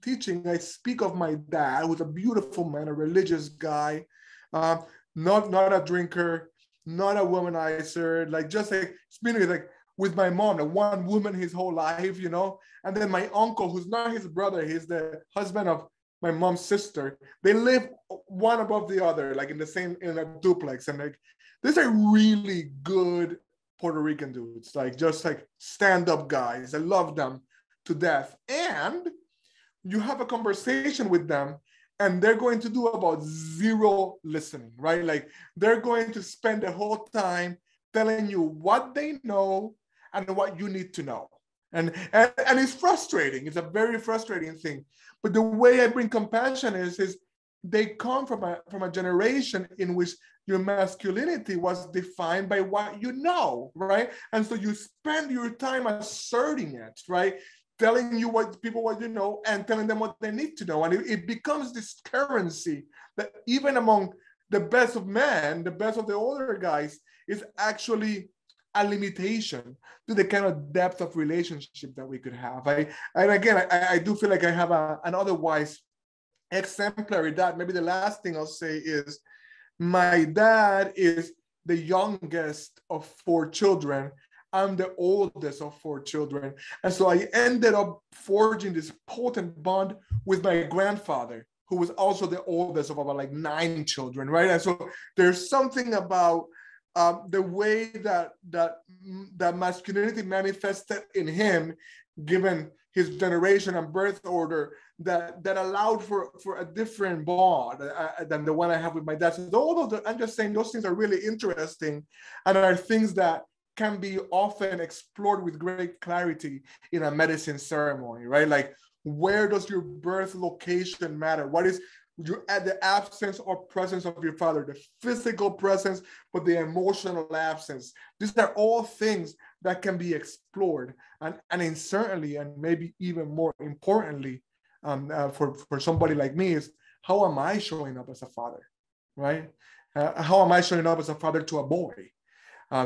teaching, I speak of my dad, who's a beautiful man, a religious guy, not a drinker, not a womanizer, like just like speaking like with my mom, like one woman his whole life, and then my uncle, who's not his brother, he's the husband of my mom's sister. They live one above the other, like in a duplex, and like these are really good Puerto Rican dudes, like just like stand-up guys. I love them to death. And you have a conversation with them and they're going to do about zero listening, right? Like they're going to spend the whole time telling you what they know and what you need to know. And it's frustrating. It's a very frustrating thing. But the way I bring compassion is they come from a generation in which your masculinity was defined by what you know, right? And so you spend your time asserting it, right? Telling you what you know and telling them what they need to know. And it becomes this currency that even among the best of men, the best of the older guys, is actually a limitation to the kind of depth of relationship that we could have. I do feel like I have an otherwise exemplary dad. Maybe the last thing I'll say is my dad is the youngest of 4 children. I'm the oldest of 4 children. And so I ended up forging this potent bond with my grandfather, who was also the oldest of about like 9 children, right? And so there's something about the way that masculinity manifested in him, given his generation and birth order, that allowed for a different bond than the one I have with my dad. So I'm just saying those things are really interesting and are things that can be often explored with great clarity in a medicine ceremony, right? Like, where does your birth location matter? What is the absence or presence of your father, the physical presence, but the emotional absence? These are all things that can be explored. And certainly, and maybe even more importantly, for somebody like me, is how am I showing up as a father, right? How am I showing up as a father to a boy?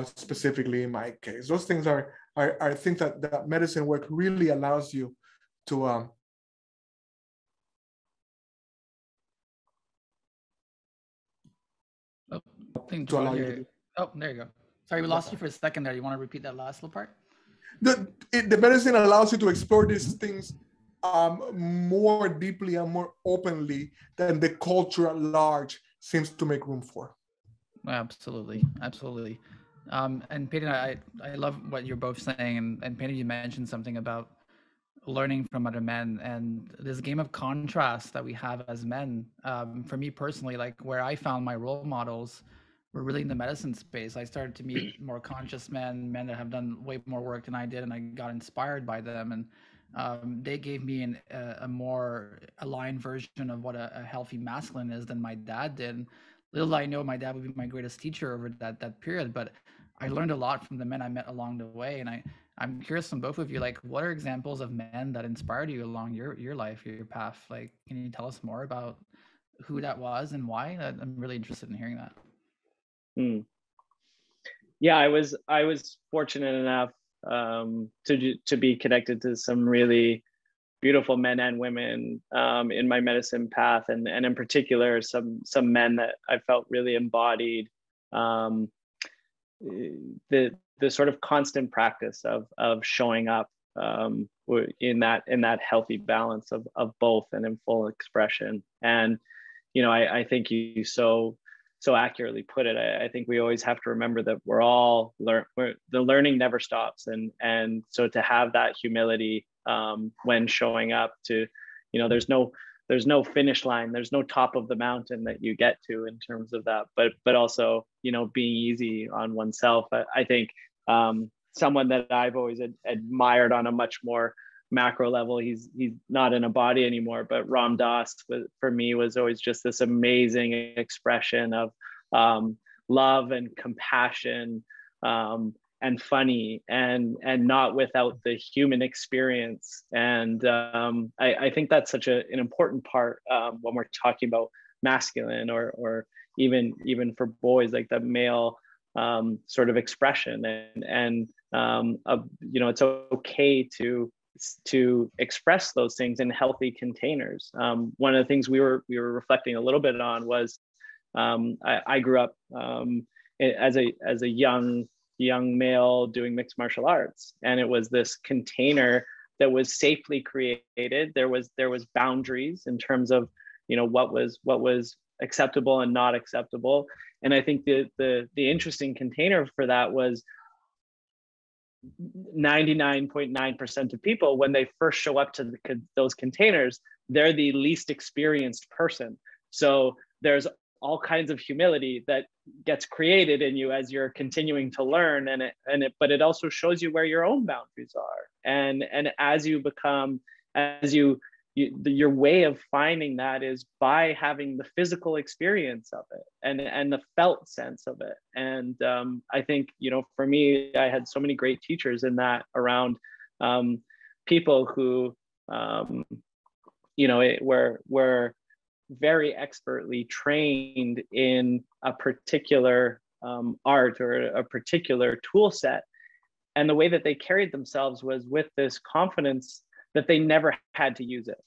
Specifically in my case, those things are things that medicine work really allows you to to allow you to do. Oh, there you go. Sorry, we lost you for a second there. You want to repeat that last little part? The medicine allows you to explore these things more deeply and more openly than the culture at large seems to make room for. Absolutely. And Peyton, I love what you're both saying. And Peyton, you mentioned something about learning from other men and this game of contrast that we have as men. For me personally, like where I found my role models were really in the medicine space. I started to meet more conscious men that have done way more work than I did, and I got inspired by them. And they gave me a more aligned version of what a healthy masculine is than my dad did. Little did I know my dad would be my greatest teacher over that period, but I learned a lot from the men I met along the way. And I'm curious from both of you, like, what are examples of men that inspired you along your life, your path? Like, can you tell us more about who that was and why? I'm really interested in hearing that. Yeah, I was fortunate enough to be connected to some really beautiful men and women in my medicine path, and in particular some men that I felt really embodied the sort of constant practice of showing up in that healthy balance of both and in full expression. And I think you so accurately put it. I think we always have to remember that the learning never stops, and so to have that humility when showing up to, there's no finish line, there's no top of the mountain that you get to in terms of that, but also being easy on oneself. I think someone that I've always admired on a much more macro level, he's not in a body anymore, but Ram Dass for me was always just this amazing expression of love and compassion, and funny, and not without the human experience. And I think that's such an important part when we're talking about masculine, or even for boys, like the male sort of expression, and it's okay to express those things in healthy containers. One of the things we were reflecting a little bit on was I grew up as a young male doing mixed martial arts, and it was this container that was safely created. There was boundaries in terms of what was acceptable and not acceptable. And I think the interesting container for that was 99.9% of people, when they first show up to those containers, they're the least experienced person. So there's all kinds of humility that gets created in you as you're continuing to learn, but it also shows you where your own boundaries are, and as you become, your way of finding that is by having the physical experience of it and the felt sense of it. And I think, for me, I had so many great teachers in that around people who, were very expertly trained in a particular art or a particular tool set. And the way that they carried themselves was with this confidence that they never had to use it,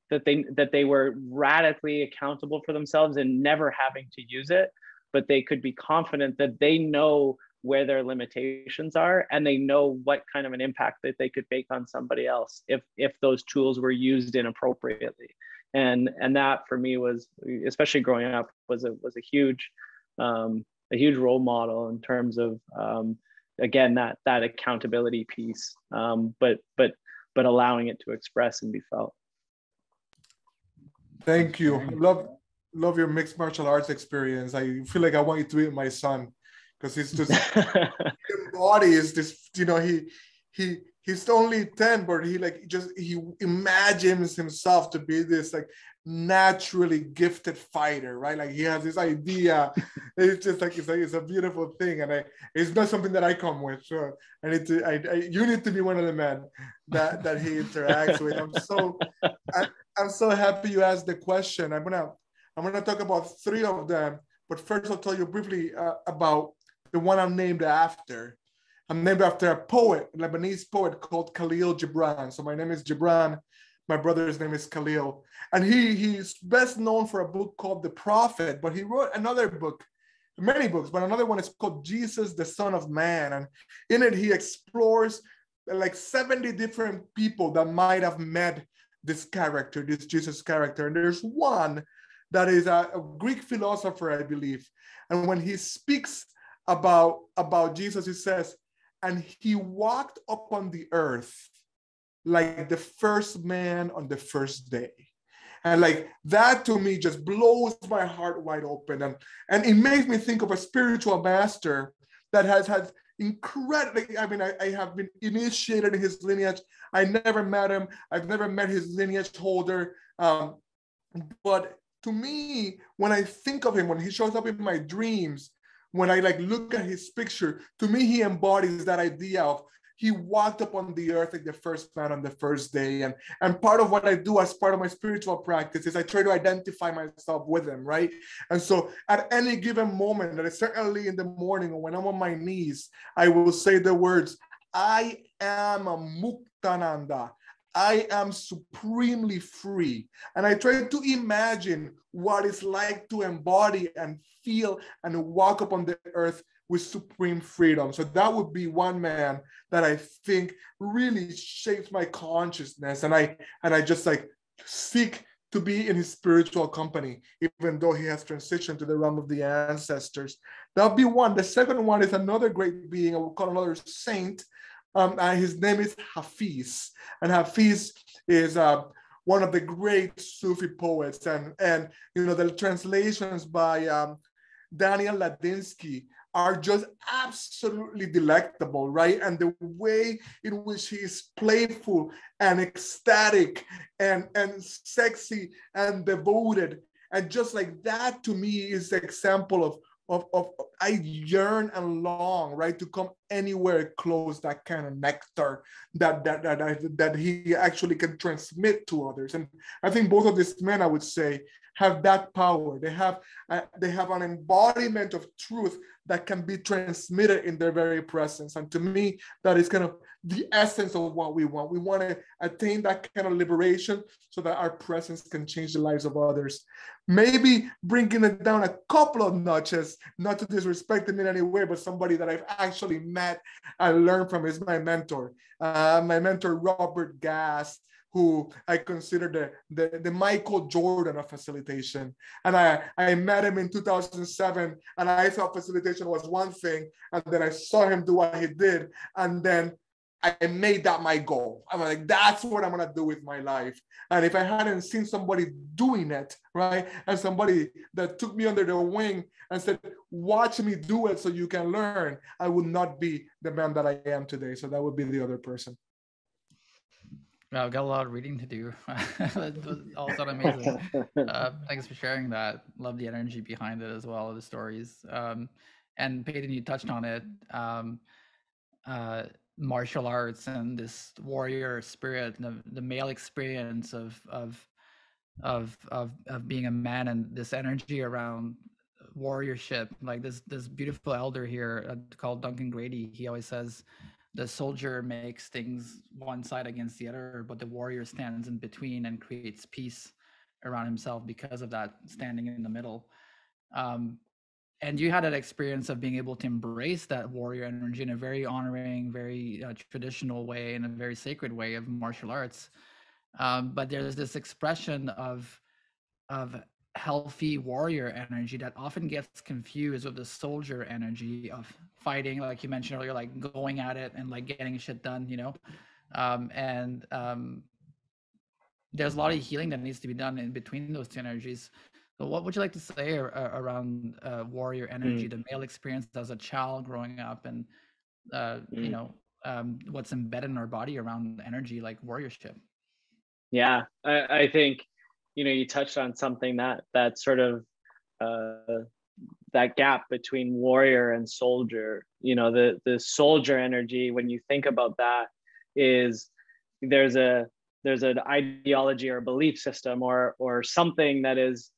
that they were radically accountable for themselves and never having to use it, but they could be confident that they know where their limitations are, and they know what kind of an impact that they could make on somebody else if those tools were used inappropriately. And that for me was, especially growing up, was a huge role model in terms of again that accountability piece, but allowing it to express and be felt. Thank you. Love your mixed martial arts experience. I feel like I want you to be my son, because he's just embodies this. He's only 10, but he imagines himself to be this naturally gifted fighter, right? Like he has this idea. It's just it's a beautiful thing, and it's not something that I come with. So you need to be one of the men that he interacts with. I'm so happy you asked the question. I'm gonna talk about 3 of them, but first I'll tell you briefly about the one I'm named after. I'm named after a poet, a Lebanese poet called Khalil Gibran. So my name is Gibran. My brother's name is Khalil. And he's best known for a book called The Prophet, but he wrote another book, many books, but another one is called Jesus, the Son of Man. And in it, he explores 70 different people that might have met this character, this Jesus character. And there's one that is a Greek philosopher, I believe. And when he speaks about Jesus, he says, and he walked upon the earth like the first man on the first day. And that to me just blows my heart wide open. And it makes me think of a spiritual master that has had incredibly, I have been initiated in his lineage. I never met him. I've never met his lineage holder. But to me, when I think of him, when he shows up in my dreams, when I look at his picture, to me, he embodies that idea of he walked upon the earth like the first man on the first day. And part of what I do as part of my spiritual practice is I try to identify myself with him, right? And so at any given moment, and certainly in the morning or when I'm on my knees, I will say the words, I am a Muktananda. I am supremely free. And I try to imagine what it's like to embody and feel and walk upon the earth with supreme freedom. So that would be one man that I think really shapes my consciousness. And I just like seek to be in his spiritual company, even though he has transitioned to the realm of the ancestors. That'll be one. The second one is another great being, I would call another saint. His name is Hafiz. And Hafiz is one of the great Sufi poets. And you know, the translations by Daniel Ladinsky are just absolutely delectable, right? And the way in which he is playful and ecstatic and sexy and devoted. And just like that, to me, is the example of I yearn and long, right, to come anywhere close that kind of nectar that he actually can transmit to others. And I think both of these men, I would say, have that power. They have an embodiment of truth that can be transmitted in their very presence. And to me, that is kind of the essence of what we want. We want to attain that kind of liberation so that our presence can change the lives of others. Maybe bringing it down a couple of notches, not to disrespect him in any way, but somebody that I've actually met and learned from is my mentor. My mentor, Robert Gass, who I consider the Michael Jordan of facilitation. And I met him in 2007, and I thought facilitation was one thing, and then I saw him do what he did, and then I made that my goal. I'm like, that's what I'm gonna do with my life. And if I hadn't seen somebody doing it, right, and somebody that took me under their wing and said, watch me do it so you can learn, I would not be the man that I am today. So that would be the other person. Well, I've got a lot of reading to do. That was also amazing. Thanks for sharing that. Love the energy behind it as well, the stories. And Peyton, you touched on it. Martial arts and this warrior spirit, the male experience of being a man, and this energy around warriorship. Like this beautiful elder here called Duncan Grady. He always says, the soldier makes things one side against the other, but the warrior stands in between and creates peace around himself because of that standing in the middle. And you had that experience of being able to embrace that warrior energy in a very honoring, very traditional way, in a very sacred way of martial arts. But there's this expression of healthy warrior energy that often gets confused with the soldier energy of fighting, like you mentioned earlier, like going at it and like getting shit done, you know. There's a lot of healing that needs to be done in between those two energies. So what would you like to say around warrior energy, the male experience as a child growing up, and you know, what's embedded in our body around energy like warriorship? Yeah, I think, you know, you touched on something that sort of that gap between warrior and soldier. You know, the soldier energy, when you think about that, is there's an ideology or belief system or something that is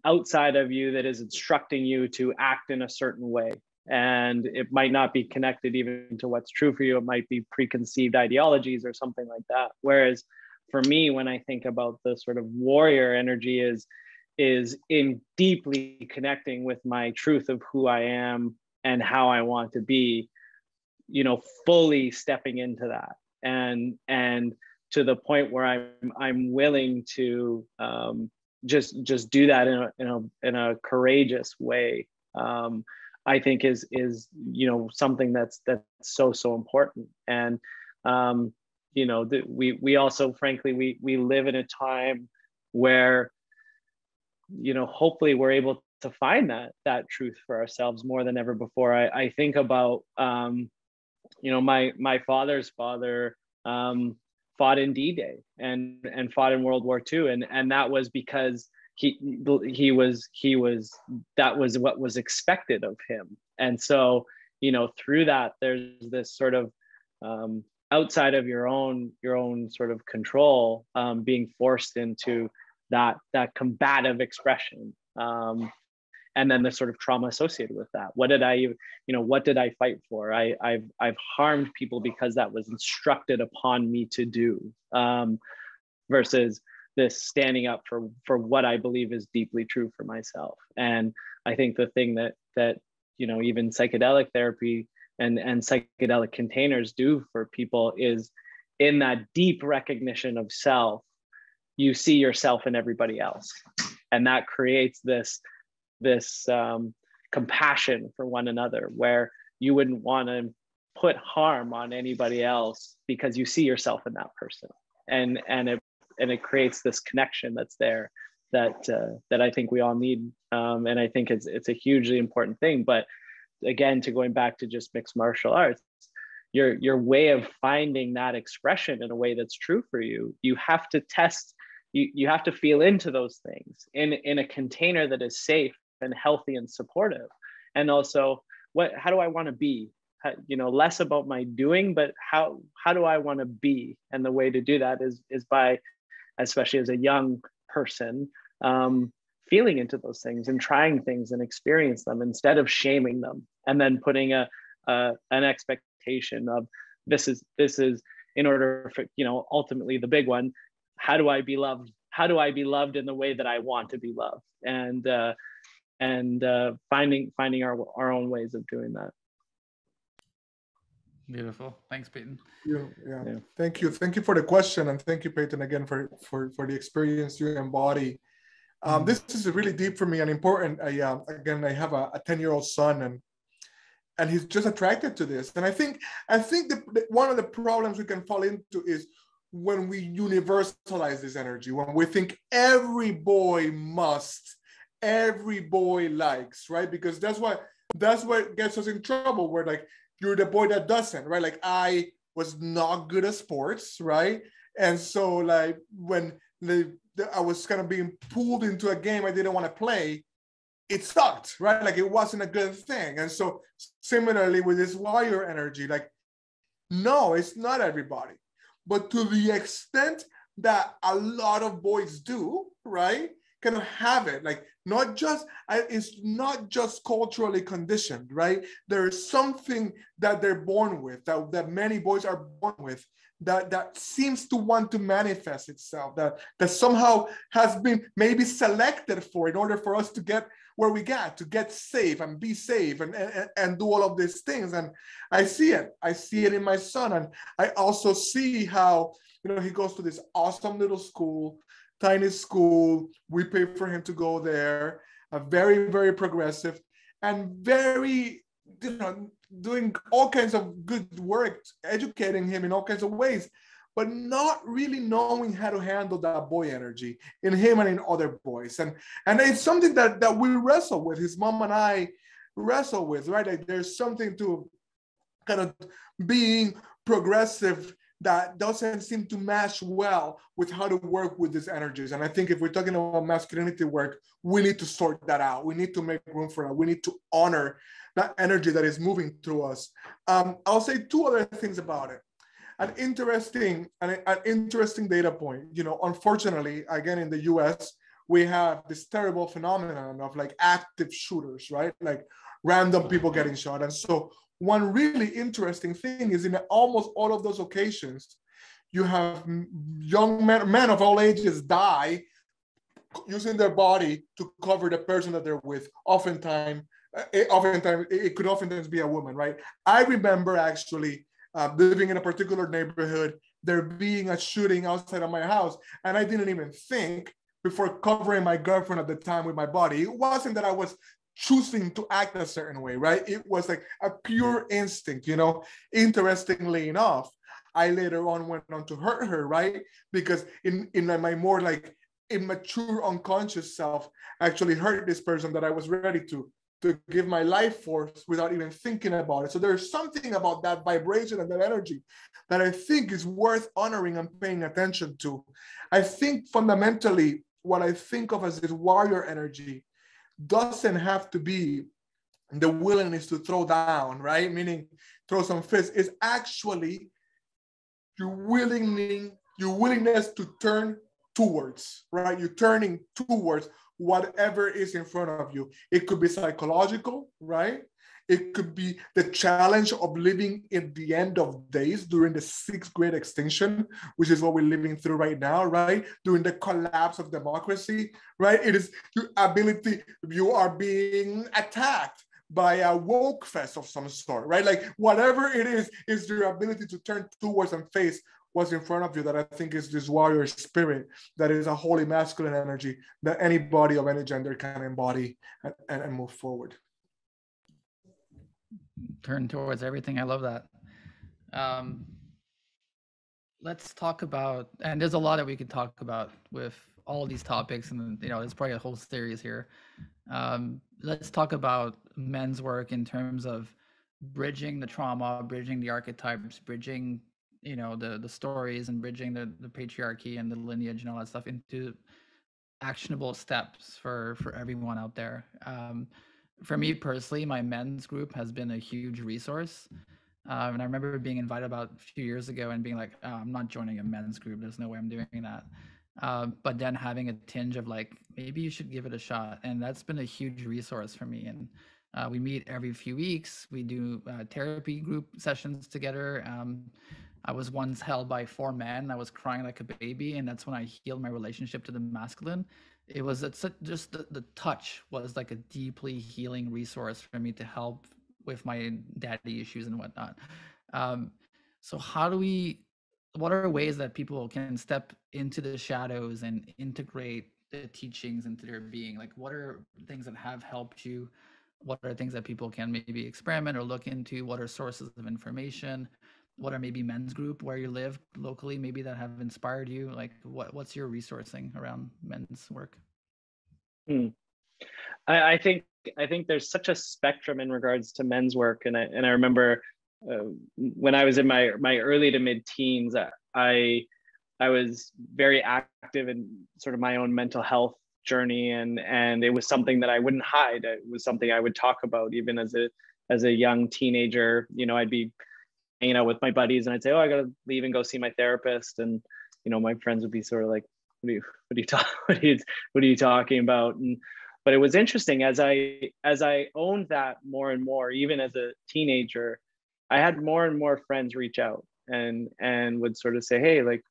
outside of you that is instructing you to act in a certain way. And it might not be connected even to what's true for you. It might be preconceived ideologies or something like that. Whereas for me, when I think about the sort of warrior energy, is in deeply connecting with my truth of who I am and how I want to be, you know, fully stepping into that, and to the point where I'm willing to just do that in a courageous way. I think is you know, something that's so important. And you know, we also, frankly, we live in a time where, you know, hopefully we're able to find that truth for ourselves more than ever before. I think about you know, my father's father fought in D-Day and fought in World War II, and that was because he was that was what was expected of him. And so, you know, through that, there's this sort of outside of your own sort of control, being forced into that combative expression. and then the sort of trauma associated with that. What did I fight for? I've harmed people because that was instructed upon me to do, versus this standing up for what I believe is deeply true for myself. And I think the thing that even psychedelic therapy and psychedelic containers do for people is, in that deep recognition of self, you see yourself in everybody else, and that creates this compassion for one another, where you wouldn't want to put harm on anybody else because you see yourself in that person, and it creates this connection that's there that I think we all need, and I think it's a hugely important thing. But again, going back to just mixed martial arts, your way of finding that expression in a way that's true for you, you have to test, you have to feel into those things in a container that is safe and healthy and supportive. And also, how do I want to be? Less about my doing, but how do I want to be? And the way to do that is by, especially as a young person, feeling into those things and trying things and experience them instead of shaming them, and then putting an expectation of this is in order for, ultimately the big one, how do I be loved? How do I be loved in the way that I want to be loved? And finding our own ways of doing that. Beautiful. Thanks, Peyton. Yeah. Thank you for the question, and thank you, Peyton, again for the experience you embody. This is really deep for me and important. I have a 10-year-old son, and he's just attracted to this. And I think one of the problems we can fall into is when we universalize this energy, when we think every boy must, every boy likes, right? Because that's what gets us in trouble. Where like, you're the boy that doesn't, right? Like, I was not good at sports, right? And so like when I was kind of being pulled into a game I didn't want to play, it sucked, right? Like, it wasn't a good thing. And so similarly with this warrior energy, like, no, it's not everybody. But to the extent that a lot of boys do, right, kind of have it, like, it's not just culturally conditioned, right? There's something that they're born with, that many boys are born with, that seems to want to manifest itself, that somehow has been maybe selected for in order for us to get where we got, to get safe and be safe and do all of these things. And I see it in my son. And I also see how, he goes to this awesome little school, tiny school. We pay for him to go there, very, very progressive, and very, doing all kinds of good work, educating him in all kinds of ways, but not really knowing how to handle that boy energy in him and in other boys. And it's something that we wrestle with, his mom and I wrestle with, right? Like, there's something to kind of being progressive that doesn't seem to match well with how to work with these energies. And I think if we're talking about masculinity work, we need to sort that out. We need to make room for that. We need to honor that energy that is moving through us. I'll say two other things about it. An interesting data point, unfortunately, again, in the US, we have this terrible phenomenon of like active shooters, right? Like random people getting shot. And so one really interesting thing is, in almost all of those occasions, you have young men of all ages die using their body to cover the person that they're with. Oftentimes it could oftentimes be a woman, right? I remember actually living in a particular neighborhood, there being a shooting outside of my house, and I didn't even think before covering my girlfriend at the time with my body. It wasn't that I was choosing to act a certain way, right? It was like a pure instinct, Interestingly enough, I later on went on to hurt her, right? Because in my more like immature, unconscious self, actually hurt this person that I was ready to give my life for without even thinking about it. So there's something about that vibration and that energy that I think is worth honoring and paying attention to. I think fundamentally, what I think of as this warrior energy doesn't have to be the willingness to throw down, right? Meaning throw some fists. Is actually your willingness to turn towards, right? You're turning towards whatever is in front of you. It could be psychological, right? It could be the challenge of living in the end of days during the sixth great extinction, which is what we're living through right now, right? During the collapse of democracy, right? It is your ability, you are being attacked by a woke fest of some sort, right? Like whatever it is your ability to turn towards and face what's in front of you that I think is this warrior spirit that is a holy masculine energy that anybody of any gender can embody and move forward. Turn towards everything. I love that. Let's talk about, and there's a lot that we could talk about with all these topics, and there's probably a whole series here. Let's talk about men's work in terms of bridging the trauma, bridging the archetypes, bridging the stories, and bridging the patriarchy and the lineage and all that stuff into actionable steps for everyone out there. For me personally, my men's group has been a huge resource. And I remember being invited about a few years ago and being like, oh, I'm not joining a men's group. There's no way I'm doing that. But then having a tinge of like, maybe you should give it a shot. And that's been a huge resource for me. And we meet every few weeks. We do therapy group sessions together. I was once held by 4 men. I was crying like a baby. And that's when I healed my relationship to the masculine. It was just the touch was like a deeply healing resource for me to help with my daddy issues and whatnot. So what are ways that people can step into the shadows and integrate the teachings into their being? Like, what are things that have helped you? What are things that people can maybe experiment or look into? What are sources of information? What are maybe men's group where you live locally, maybe that have inspired you? Like, what's your resourcing around men's work? I think there's such a spectrum in regards to men's work, and I remember when I was in my early to mid teens, I was very active in sort of my own mental health journey, and it was something that I wouldn't hide. It was something I would talk about even as a young teenager. I'd be hanging out with my buddies and I'd say, oh, I gotta leave and go see my therapist, and my friends would be sort of like, what are you talking about? But it was interesting as I owned that more and more, even as a teenager, I had more and more friends reach out and would sort of say, hey, like,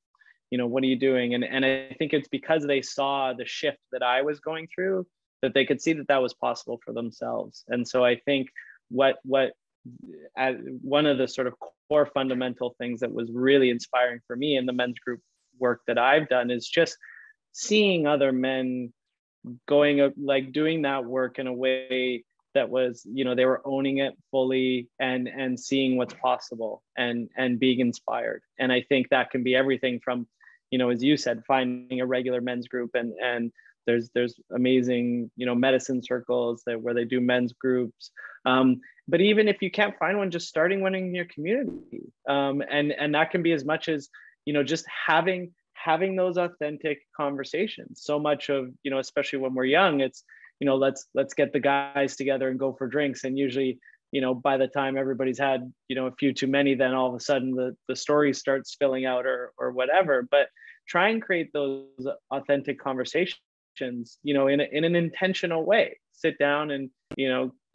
what are you doing? And I think it's because they saw the shift that I was going through, that they could see that was possible for themselves. And so I think one of the sort of core fundamental things that was really inspiring for me in the men's group work that I've done is just seeing other men doing that work in a way that was, they were owning it fully and seeing what's possible and being inspired. And I think that can be everything from, as you said, finding a regular men's group, and there's amazing, medicine circles where they do men's groups. But even if you can't find one, just starting one in your community. And that can be as much as, just having those authentic conversations. So much of, especially when we're young, it's, let's get the guys together and go for drinks. And usually, by the time everybody's had, a few too many, then all of a sudden the story starts spilling out or whatever. But try and create those authentic conversations, in an intentional way. Sit down and,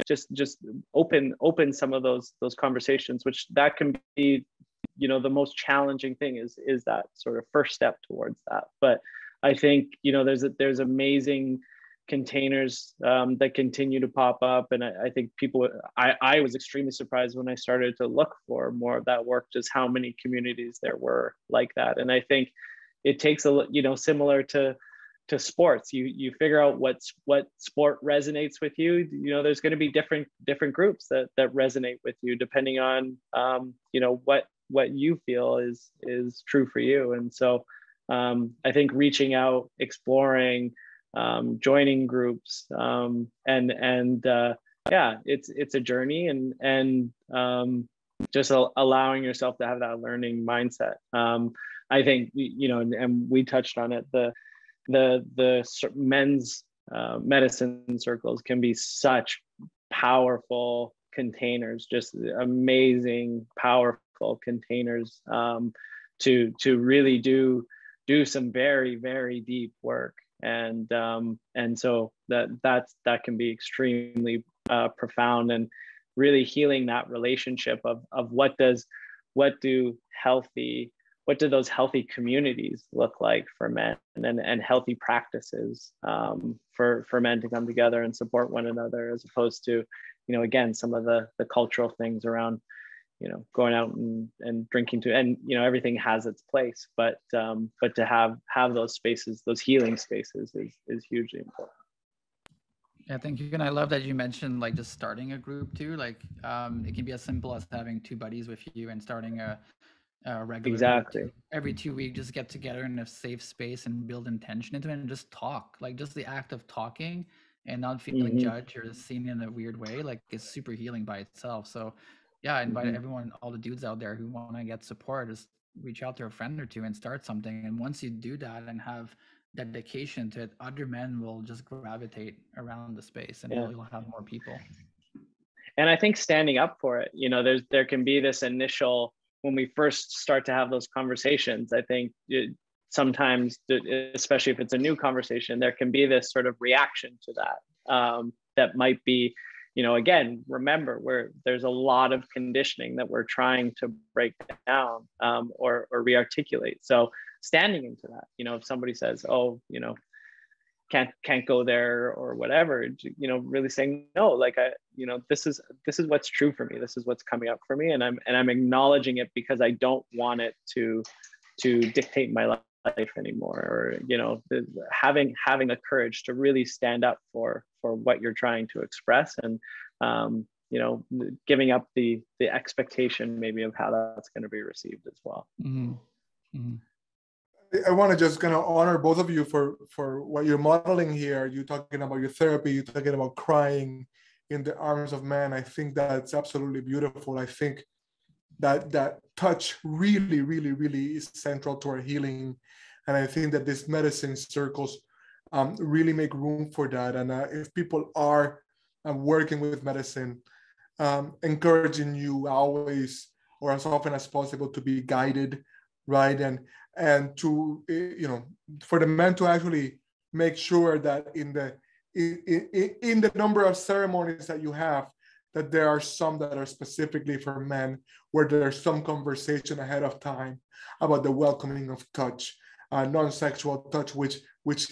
just open some of those conversations, which that can be, the most challenging thing is that sort of first step towards that. But I think, there's amazing containers that continue to pop up. And I think I was extremely surprised when I started to look for more of that work, just how many communities there were like that. And I think it takes similar to sports, you figure out what sport resonates with you. There's going to be different groups that resonate with you depending on what you feel is true for you. And so I think reaching out, exploring, joining groups, it's a journey, and just allowing yourself to have that learning mindset. I think, and we touched on it, the men's medicine circles can be such powerful containers, just amazing, powerful containers to really do some very, very deep work. And so that can be extremely profound, and really healing that relationship of what do those healthy communities look like for men, and healthy practices for men to come together and support one another, as opposed to, again, some of the cultural things around, going out and drinking too, and everything has its place, but to have those spaces, those healing spaces, is hugely important. Yeah, thank you. And I love that you mentioned like just starting a group too. Like it can be as simple as having two buddies with you and starting a regular Exactly. every 2 week, just get together in a safe space and build intention into it and just talk. Like just the act of talking and not feeling judged or seen in a weird way, like is super healing by itself. So yeah, I invite everyone, all the dudes out there who want to get support, just reach out to a friend or two and start something. And once you do that and have dedication to it, other men will just gravitate around the space, and you'll have more people. And I think standing up for it, there can be this initial, when we first start to have those conversations, I think sometimes, especially if it's a new conversation, there can be this sort of reaction to that, that might be, again, remember, there's a lot of conditioning that we're trying to break down, or re-articulate. So standing into that, if somebody says, oh, can't go there or whatever, really saying, no, like, this is what's true for me. This is what's coming up for me. And I'm acknowledging it, because I don't want it to dictate my life anymore, or, having the courage to really stand up for what you're trying to express, and, giving up the expectation maybe of how that's going to be received as well. Mm-hmm. Mm-hmm. I want to just kind of honor both of you for what you're modeling here. You're talking about your therapy, you're talking about crying in the arms of man. I think that's absolutely beautiful. I think that touch really, really, really is central to our healing. And I think that these medicine circles really make room for that. And if people are working with medicine, encouraging you always, or as often as possible, to be guided, right? And to, for the men to actually make sure that in the number of ceremonies that you have, that there are some that are specifically for men, where there's some conversation ahead of time about the welcoming of touch, non-sexual touch, which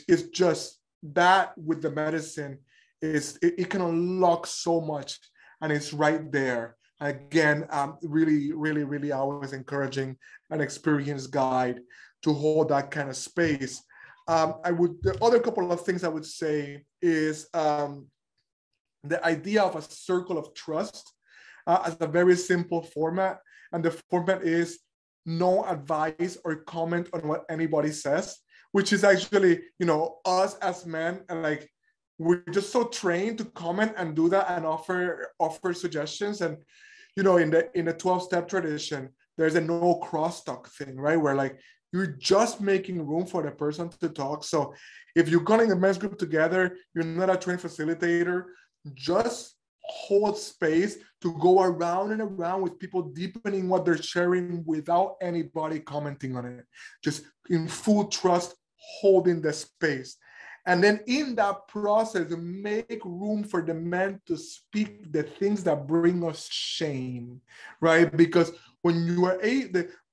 is just that with the medicine, it can unlock so much, and it's right there. Again, really, really, really always encouraging an experienced guide to hold that kind of space. The other couple of things I would say is the idea of a circle of trust as a very simple format. And the format is no advice or comment on what anybody says, which is actually, us as men, and like, we're just so trained to comment and do that and offer suggestions. And, in the 12-step tradition, there's a no crosstalk thing, right? Where like, you're just making room for the person to talk. So if you're calling a men's group together, you're not a trained facilitator, just hold space to go around and around with people, deepening what they're sharing without anybody commenting on it. Just in full trust, holding the space. And then in that process, make room for the men to speak the things that bring us shame, right? Because when you are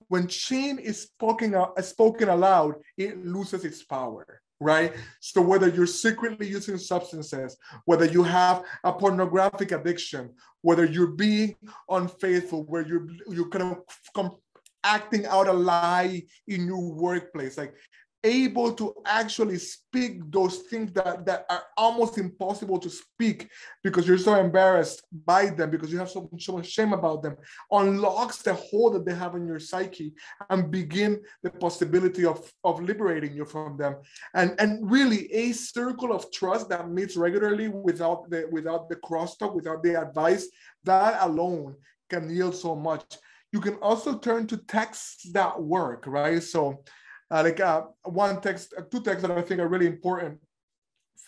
when shame is spoken aloud, it loses its power, right? So whether you're secretly using substances, whether you have a pornographic addiction, whether you're being unfaithful, where you're kind of acting out a lie in your workplace, like, able to actually speak those things that are almost impossible to speak because you're so embarrassed by them, because you have so much shame about them, unlocks the hold that they have in your psyche and begin the possibility of liberating you from them. And really a circle of trust that meets regularly without the crosstalk, without the advice, that alone can yield so much. You can also turn to texts that work, right? So two texts that I think are really important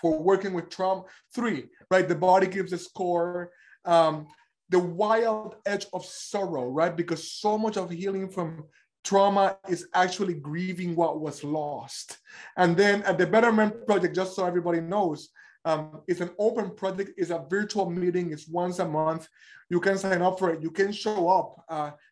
for working with trauma. 3, right? The body gives a score. The wild edge of sorrow, right? Because so much of healing from trauma is actually grieving what was lost. And then at the Betterment Project, just so everybody knows, it's an open project, it's a virtual meeting, it's once a month. You can sign up for it. You can show up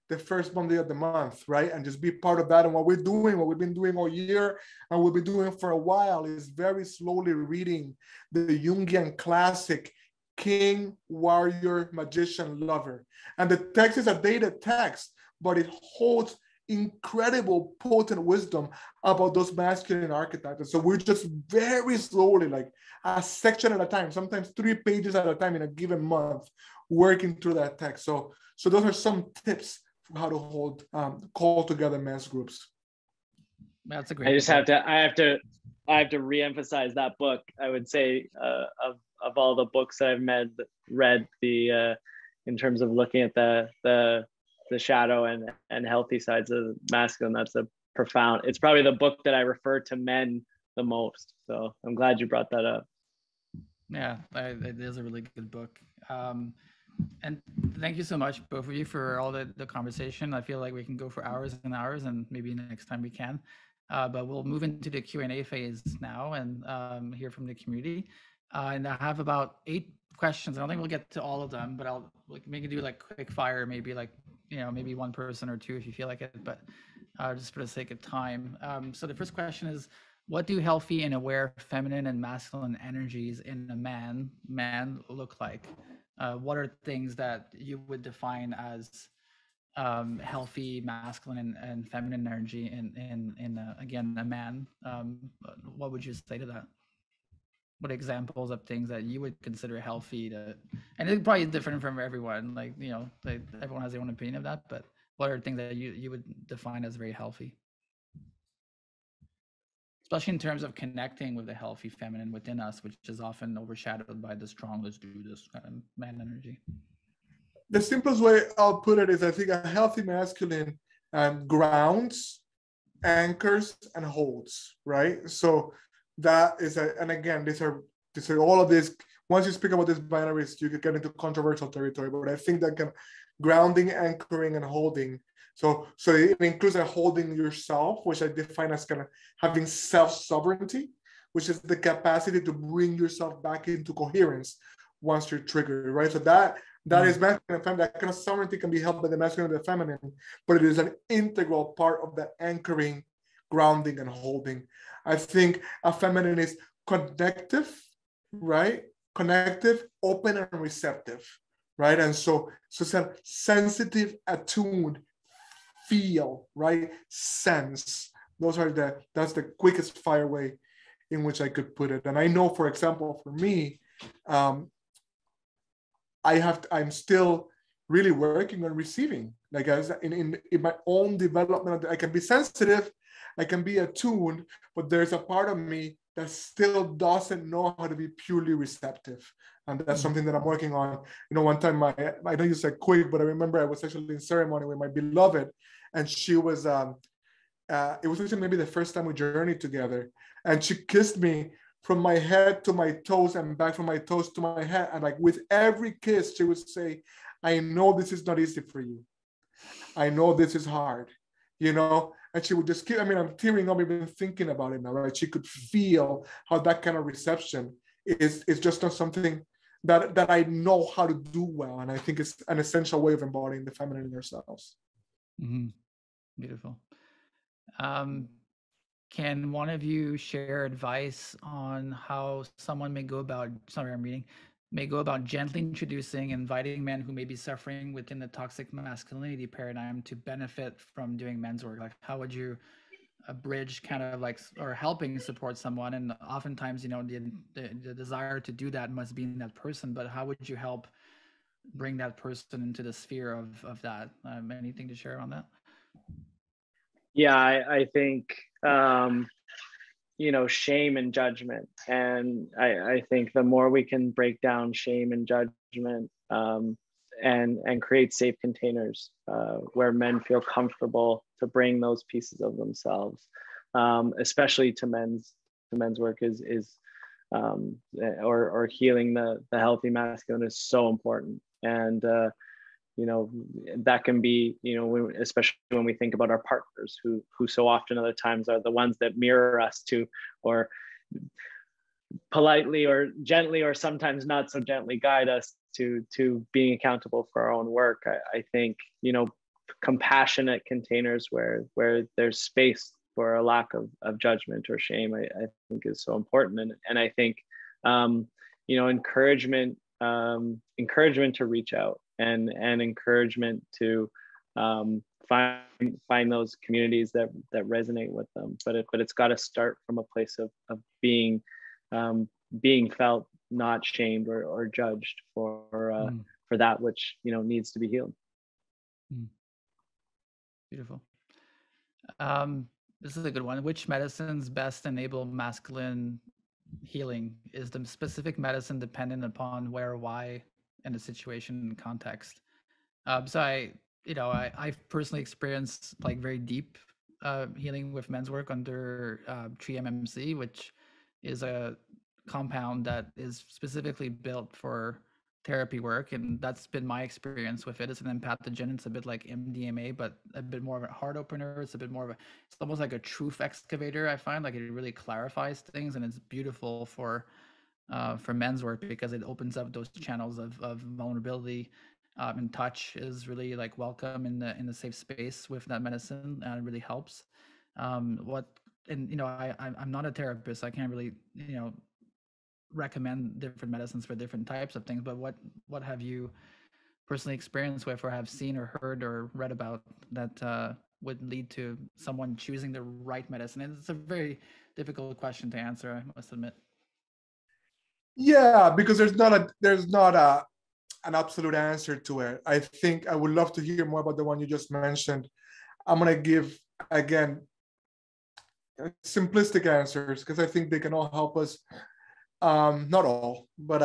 the first Monday of the month, right? And just be part of that. And what we're doing, what we've been doing all year, and we'll be doing for a while, is very slowly reading the Jungian classic, King, Warrior, Magician, Lover. And the text is a dated text, but it holds incredible potent wisdom about those masculine archetypes. And so we're just very slowly, like a section at a time, sometimes 3 pages at a time in a given month, working through that text. So those are some tips for how to call together men's groups. That's a great book. I have to re-emphasize that book. I would say of all the books that I've read, in terms of looking at the shadow and healthy sides of masculine, that's a profound, it's probably the book that I refer to men the most. So I'm glad you brought that up. Yeah, it is a really good book. And thank you so much, both of you, for all the conversation. I feel like we can go for hours and hours, and maybe next time we can. But we'll move into the Q&A phase now and hear from the community. And I have about 8 questions. I don't think we'll get to all of them, but I'll maybe do like quick fire, maybe like, maybe one person or 2 if you feel like it, but just for the sake of time. So the first question is, what do healthy and aware feminine and masculine energies in a man look like? What are things that you would define as healthy masculine and feminine energy in again, a man? What would you say to that? What examples of things that you would consider healthy and it probably is different from everyone, like, everyone has their own opinion of that, but what are things that you would define as very healthy? Especially in terms of connecting with the healthy feminine within us, which is often overshadowed by the strong, let's do this kind of man energy. The simplest way I'll put it is, I think a healthy masculine grounds, anchors, and holds, right? So that is, and again, these are all of this. Once you speak about these binaries, you could get into controversial territory, but I think that kind of grounding, anchoring, and holding. So it includes a holding yourself, which I define as kind of having self-sovereignty, which is the capacity to bring yourself back into coherence once you're triggered, right? So that is masculine and feminine. That kind of sovereignty can be held by the masculine and the feminine, but it is an integral part of that anchoring, grounding, and holding. I think a feminine is connective, right? Connective, open, and receptive, right? And so sensitive, attuned, feel, right? Sense. That's the quickest fire way in which I could put it. And I know, for example, for me, I'm still really working on receiving. Like as in my own development, I can be sensitive, I can be attuned, but there's a part of me that still doesn't know how to be purely receptive. And that's something that I'm working on. One time I know you said quick, but I remember I was actually in ceremony with my beloved, and she was, it was actually maybe the first time we journeyed together, and she kissed me from my head to my toes and back from my toes to my head. And like with every kiss, she would say, I know this is not easy for you. I know this is hard, and she would just keep, I'm tearing up even thinking about it now, right? She could feel how that kind of reception is just not something that I know how to do well. And I think it's an essential way of embodying the feminine in ourselves. Mm-hmm. Beautiful. Can one of you share advice on how someone may go about gently introducing, inviting men who may be suffering within the toxic masculinity paradigm to benefit from doing men's work? Like, how would you bridge kind of like, or helping support someone? And oftentimes, the desire to do that must be in that person, but how would you help bring that person into the sphere of that? Anything to share on that? Yeah, I think, shame and judgment. And I think the more we can break down shame and judgment and create safe containers where men feel comfortable to bring those pieces of themselves, especially to men's work or healing the healthy masculine is so important. And that can be, especially when we think about our partners who so often other times are the ones that mirror us to, or politely or gently, or sometimes not so gently, guide us to being accountable for our own work. I think, compassionate containers where there's space for a lack of judgment or shame, I think is so important. And I think, encouragement to reach out, and encouragement to find those communities that resonate with them. But it's got to start from a place of being felt, not shamed or judged for that which needs to be healed. Beautiful. This is a good one. Which medicines best enable masculine healing? Is the specific medicine dependent upon where, why, and the situation and context? So I've personally experienced like very deep healing with men's work under 3-MMC, which is a compound that is specifically built for therapy work, and that's been my experience with it. It's an empathogen. It's a bit like MDMA, but a bit more of a heart opener. It's a bit more of it's almost like a truth excavator. I find like it really clarifies things, and it's beautiful for men's work because it opens up those channels of vulnerability. And touch is really like welcome in the safe space with that medicine, and it really helps. I'm not a therapist, so I can't really recommend different medicines for different types of things, but what have you personally experienced with, or have seen or heard or read about that would lead to someone choosing the right medicine? And it's a very difficult question to answer, I must admit. Yeah, because there's not an absolute answer to it. I think I would love to hear more about the one you just mentioned. I'm gonna give again simplistic answers because I think they can all help us. Not all, but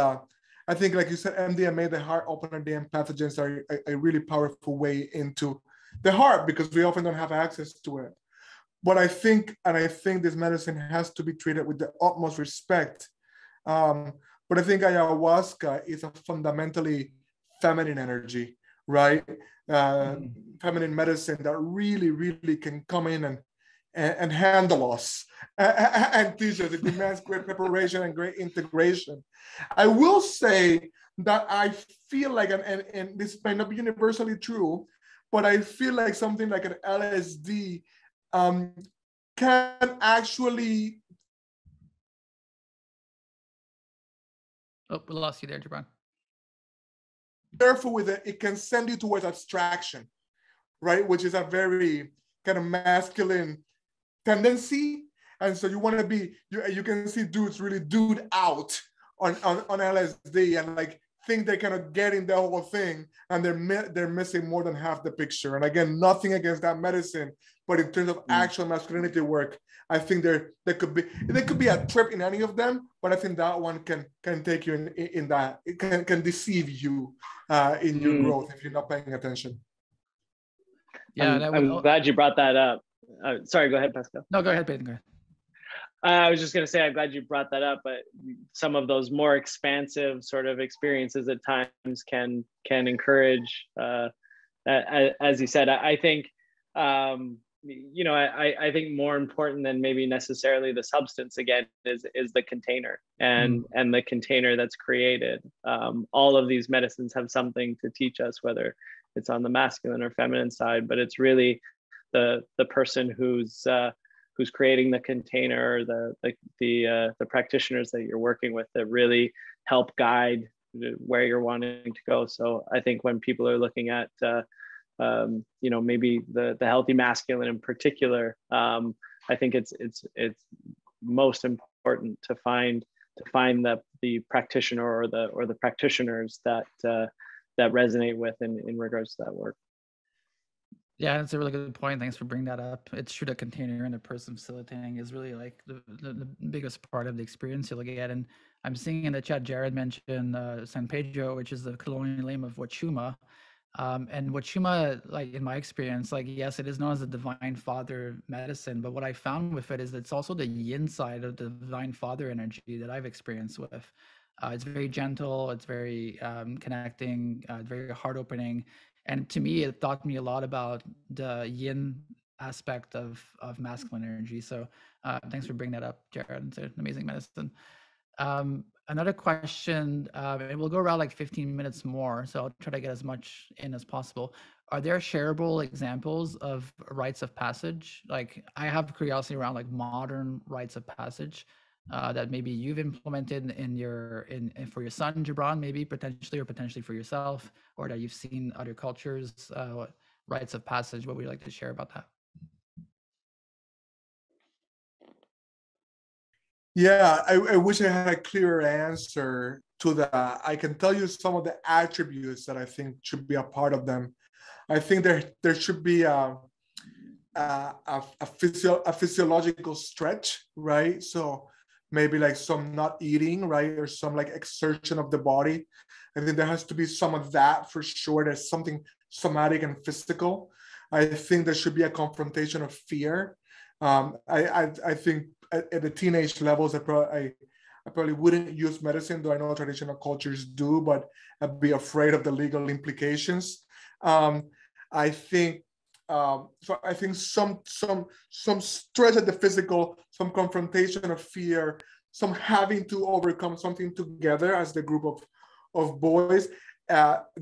I think, like you said, MDMA, the heart opener, the pathogens are a really powerful way into the heart because we often don't have access to it. But I think this medicine has to be treated with the utmost respect. But I think ayahuasca is a fundamentally feminine energy, right? Feminine medicine that really, really can come in and handle us and teach us. It demands great preparation and great integration. I will say that I feel like, and this might not be universally true, but I feel like something like an LSD can actually. Oh, we lost you there, Gibran. Careful with it, it can send you towards abstraction, right? Which is a very kind of masculine tendency. And so you want to be, you can see dudes really dude out on LSD and like think they're kind of getting the whole thing, and they're missing more than half the picture. And again, nothing against that medicine, but in terms of actual masculinity work, I think there could be a trip in any of them, but I think that one can take you in that, it can deceive you in your growth if you're not paying attention. Yeah, I'm glad you brought that up. Sorry, go ahead, Pascal. No, go ahead, Peyton. Go ahead. I was just going to say, I'm glad you brought that up, but some of those more expansive sort of experiences at times can encourage, as you said, I think, I think more important than maybe necessarily the substance again is the container and the container that's created. All of these medicines have something to teach us, whether it's on the masculine or feminine side, but it's really the person who's creating the container, the practitioners that you're working with that really help guide where you're wanting to go. So I think when people are looking at maybe the healthy masculine in particular, I think it's most important to find the practitioner or the practitioners that resonate with in regards to that work. Yeah, that's a really good point. Thanks for bringing that up. It's true that container and the person facilitating is really like the biggest part of the experience you'll get. And I'm seeing in the chat, Jared mentioned San Pedro, which is the colonial name of Wachuma. And Wachuma, like in my experience, like, yes, it is known as the divine father medicine, but what I found with it is it's also the yin side of the divine father energy that I've experienced with. It's very gentle, it's very connecting, very heart opening. And to me, it taught me a lot about the yin aspect of masculine energy. So thanks for bringing that up, Jared. It's an amazing medicine. Another question, and we'll go around like 15 minutes more, so I'll try to get as much in as possible. Are there shareable examples of rites of passage? Like, I have curiosity around like modern rites of passage that maybe you've implemented in your for your son Gibran, maybe potentially, or potentially for yourself, or that you've seen other cultures rites of passage. What would you like to share about that? Yeah, I wish I had a clearer answer to that. I can tell you some of the attributes that I think should be a part of them. I think there should be a physiological stretch, right? So maybe like some not eating, right, or some like exertion of the body. I think there has to be some of that for sure. There's something somatic and physical. I think there should be a confrontation of fear. I think at the teenage levels, I probably wouldn't use medicine, though I know traditional cultures do, but I'd be afraid of the legal implications. I think so. I think some stretch at the physical, some confrontation of fear, some having to overcome something together as the group of boys.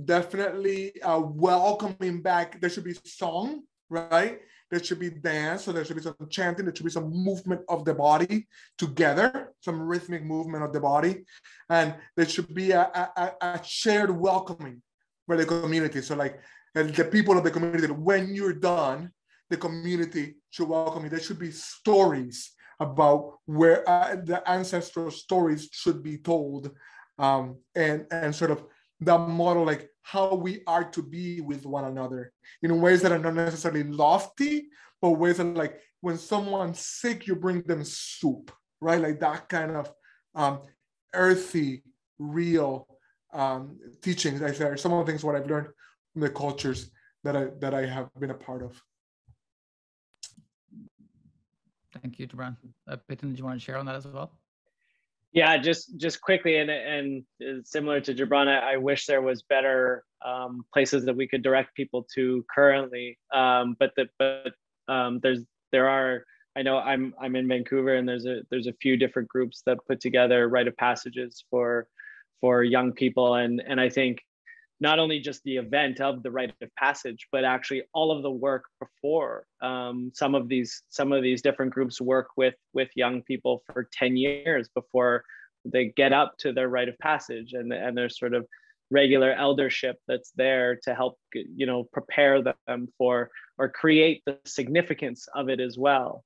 Definitely welcoming back. There should be song, right? There should be dance, so there should be some chanting, there should be some movement of the body together, some rhythmic movement of the body. And there should be a shared welcoming for the community. So like the people of the community, when you're done, the community should welcome you. There should be stories about where the ancestral stories should be told, and sort of that model, like how we are to be with one another in ways that are not necessarily lofty, but ways that like when someone's sick, you bring them soup, right? Like that kind of earthy, real teachings. I say some of the things what I've learned from the cultures that I have been a part of. Thank you, Gibran. Peyton, did you want to share on that as well? Yeah, just quickly, and similar to Gibran, I wish there was better places that we could direct people to currently. There are. I know I'm in Vancouver, and there's a few different groups that put together rite of passages for young people, and I think not only just the event of the rite of passage, but actually all of the work before. Some of these different groups work with young people for 10 years before they get up to their rite of passage, and there's sort of regular eldership that's there to help, prepare them for, or create the significance of it as well.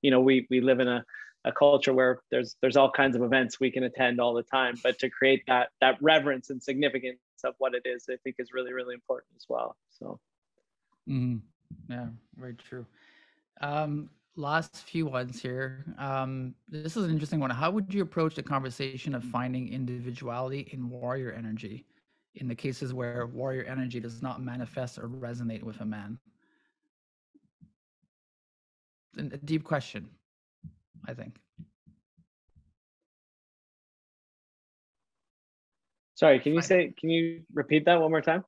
We live in a culture where there's all kinds of events we can attend all the time, but to create that reverence and significance of what it is, I think is really, really important as well. So yeah, very true. Last few ones here. This is an interesting one. How would you approach the conversation of finding individuality in warrior energy in the cases where warrior energy does not manifest or resonate with a man? A deep question, I think. Sorry, can you repeat that one more time?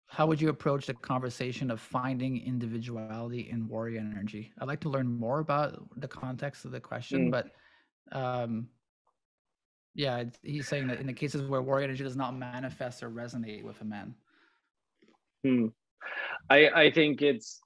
How would you approach the conversation of finding individuality in warrior energy? I'd like to learn more about the context of the question, but yeah, he's saying that in the cases where warrior energy does not manifest or resonate with a man. I think it's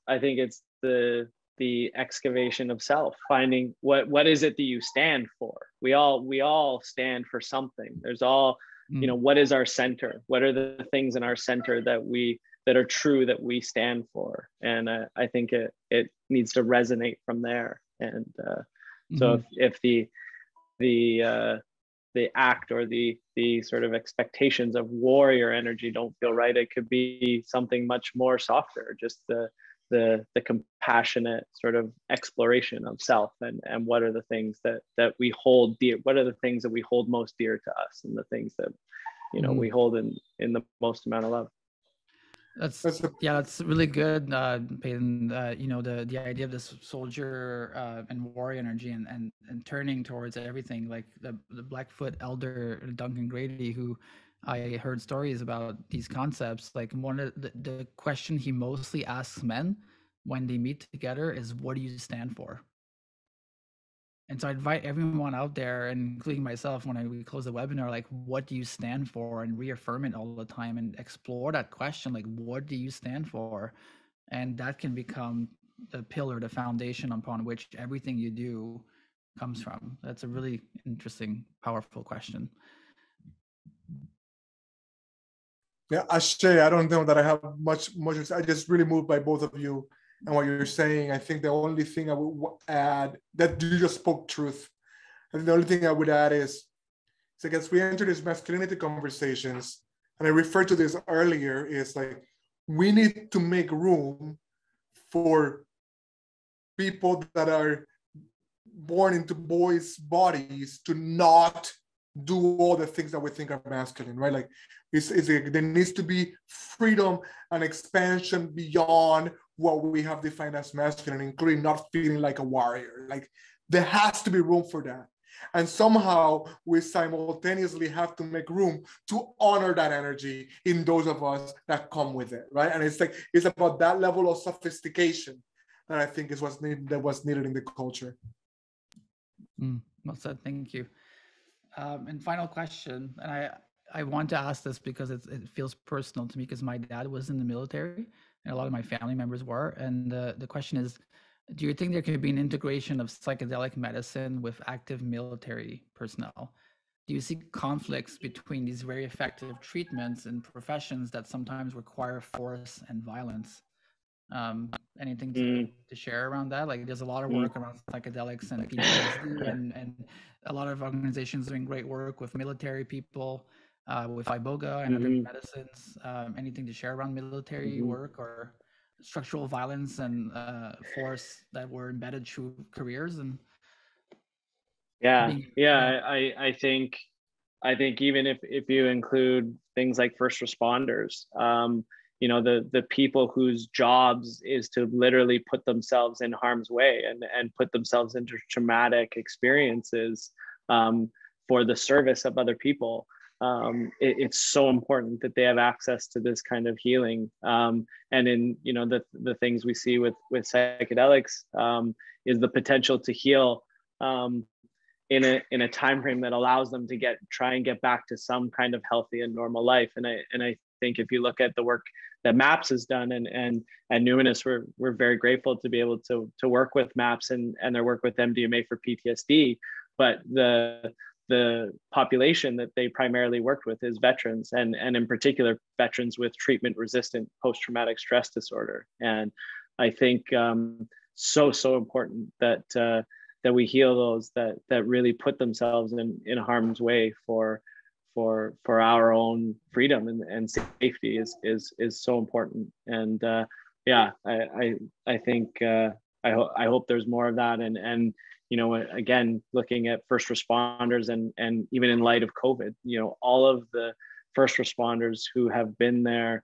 the excavation of self, finding what is it that you stand for. We all stand for something. There's all, what is our center? What are the things in our center that are true, that we stand for? And I think it needs to resonate from there. And so if the act or the sort of expectations of warrior energy don't feel right, it could be something much more softer, just the compassionate sort of exploration of self, and what are the things that we hold dear, what are the things that we hold most dear to us, and the things that we hold in the most amount of love. That's really good, Peyton. The idea of this soldier and warrior energy and turning towards everything, like the Blackfoot elder Duncan Grady, who I heard stories about these concepts. Like one of the question he mostly asks men when they meet together is, what do you stand for? And so I invite everyone out there, including myself, when we close the webinar, like, what do you stand for? And reaffirm it all the time and explore that question, like, what do you stand for? And that can become the pillar, the foundation upon which everything you do comes from. That's a really interesting, powerful question. Yeah, Ashay, I don't know that I have much. I just really moved by both of you and what you're saying. I think the only thing I would add, that you just spoke truth. I think the only thing I would add is like, as we enter these masculinity conversations, and I referred to this earlier, is like, we need to make room for people that are born into boys' bodies to not do all the things that we think are masculine, right? Like, there needs to be freedom and expansion beyond what we have defined as masculine, including not feeling like a warrior. Like, there has to be room for that. And somehow we simultaneously have to make room to honor that energy in those of us that come with it, right? And it's like, it's about that level of sophistication that I think is what's needed in the culture. Well said, thank you. And final question, and I want to ask this because it feels personal to me, because my dad was in the military and a lot of my family members were. And the question is, do you think there could be an integration of psychedelic medicine with active military personnel? Do you see conflicts between these very effective treatments and professions that sometimes require force and violence? Anything to share around that? Like, there's a lot of work around psychedelics and PTSD, and a lot of organizations doing great work with military people, with iboga and other medicines. Anything to share around military work or structural violence and force that were embedded through careers? And I think even if you include things like first responders, you know, the people whose jobs is to literally put themselves in harm's way and put themselves into traumatic experiences for the service of other people. It's so important that they have access to this kind of healing. And in, you know, the things we see with psychedelics is the potential to heal in a time frame that allows them to try and get back to some kind of healthy and normal life. And I think if you look at the work that MAPS has done, and Numinous, we're very grateful to be able to work with MAPS and their work with MDMA for PTSD. But the population that they primarily worked with is veterans, and in particular veterans with treatment-resistant post-traumatic stress disorder. And I think so important that we heal those that really put themselves in harm's way for our own freedom and safety is so important. And I think I hope there's more of that. And you know, again, looking at first responders and even in light of COVID, you know, all of the first responders who have been there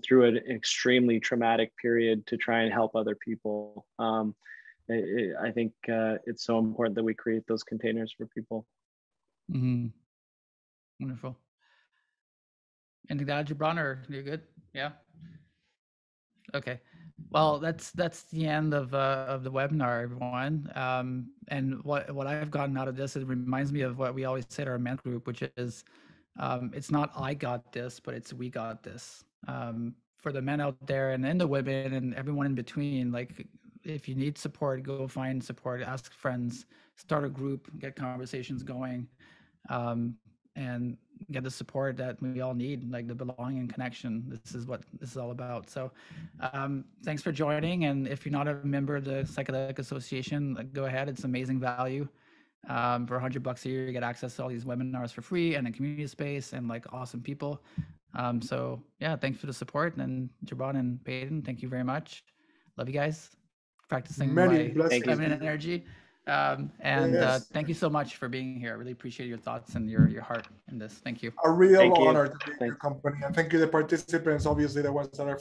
through an extremely traumatic period to try and help other people. I think it's so important that we create those containers for people. Wonderful. Anything to add, Gibran, or you're good? Yeah. Okay. Well, that's the end of the webinar, everyone. And what I've gotten out of this, it reminds me of what we always say to our men group, which is, it's not I got this, but it's we got this. For the men out there and the women and everyone in between, like, if you need support, go find support, ask friends, start a group, get conversations going, and get the support that we all need, like the belonging and connection. This is what this is all about. So thanks for joining. And if you're not a member of the Psychedelic Association, go ahead. It's amazing value. For $100 a year, you get access to all these webinars for free and a community space and like awesome people. So yeah, thanks for the support. And Gibran and Peyton, thank you very much. Love you guys. Practicing my feminine energy. Yes. Thank you so much for being here. I really appreciate your thoughts and your heart in this. Thank you. A real honor to be in your company. And thank you to the participants, obviously the ones that are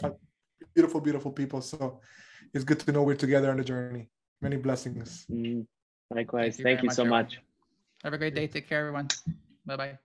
beautiful, beautiful people. So it's good to know we're together on the journey. Many blessings. Likewise. Thank you so much. Have a great day. Take care, everyone. Bye-bye.